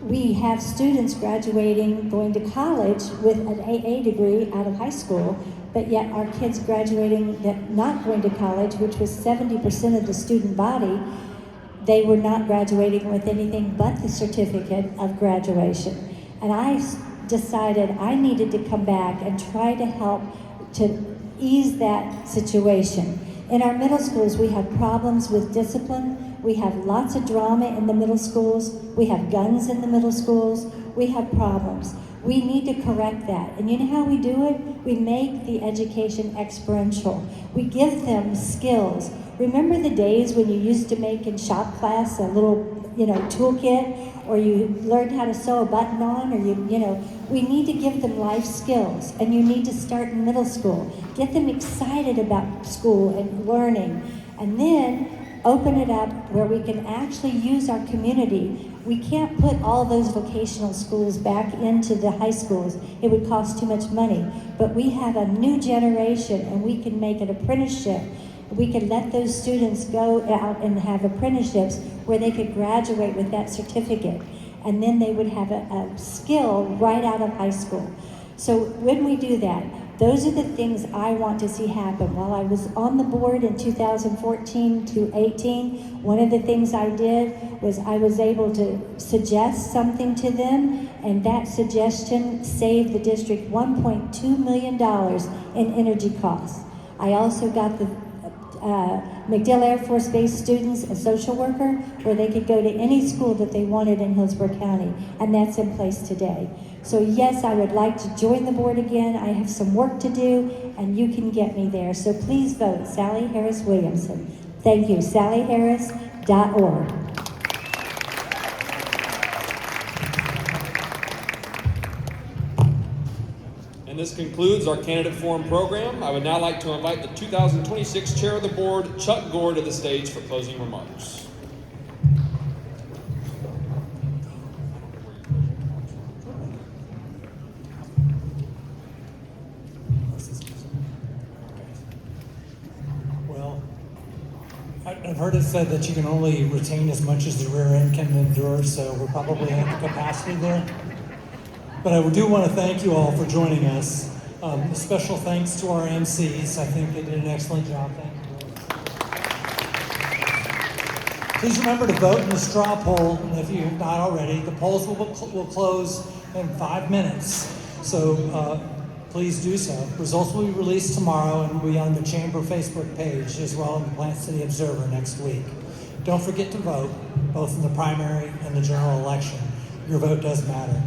we have students graduating, going to college with an AA degree out of high school, but yet our kids graduating that not going to college, which was 70% of the student body, they were not graduating with anything but the certificate of graduation. And I decided I needed to come back and try to help to ease that situation. In our middle schools, we have problems with discipline. We have lots of drama in the middle schools. We have guns in the middle schools. We have problems. We need to correct that. And you know how we do it? We make the education experiential. We give them skills. Remember the days when you used to make in shop class a little, toolkit, or you learned how to sew a button on, or we need to give them life skills, and you need to start in middle school. Get them excited about school and learning, and then open it up where we can actually use our community. We can't put all those vocational schools back into the high schools. It would cost too much money. But we have a new generation, and we can make an apprenticeship. We could let those students go out and have apprenticeships where they could graduate with that certificate, and then they would have a skill right out of high school. So when we do that, those are the things I want to see happen. While I was on the board in 2014 to 18, one of the things I did was I was able to suggest something to them, and that suggestion saved the district $1.2 million in energy costs. I also got the MacDill Air Force Base students a social worker where they could go to any school that they wanted in Hillsborough County, and that's in place today. So yes, I would like to join the board again. I have some work to do, and you can get me there. So please vote Sally Harris Williamson. Thank you. SallyHarris.org. And this concludes our candidate forum program. I would now like to invite the 2026 chair of the board, Chuck Gore, to the stage for closing remarks. I've heard it said that you can only retain as much as the rear end can endure, so we're probably at the capacity there. But I do want to thank you all for joining us. A special thanks to our MCs. I think they did an excellent job. Thank you. Please remember to vote in the straw poll, and if you've not already, the polls will close in 5 minutes. So please do so. Results will be released tomorrow and will be on the Chamber Facebook page as well as the Plant City Observer next week. Don't forget to vote, both in the primary and the general election. Your vote does matter.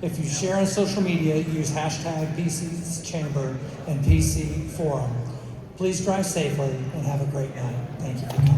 If you share on social media, use hashtag PC's Chamber and PC Forum. Please drive safely and have a great night. Thank you for coming.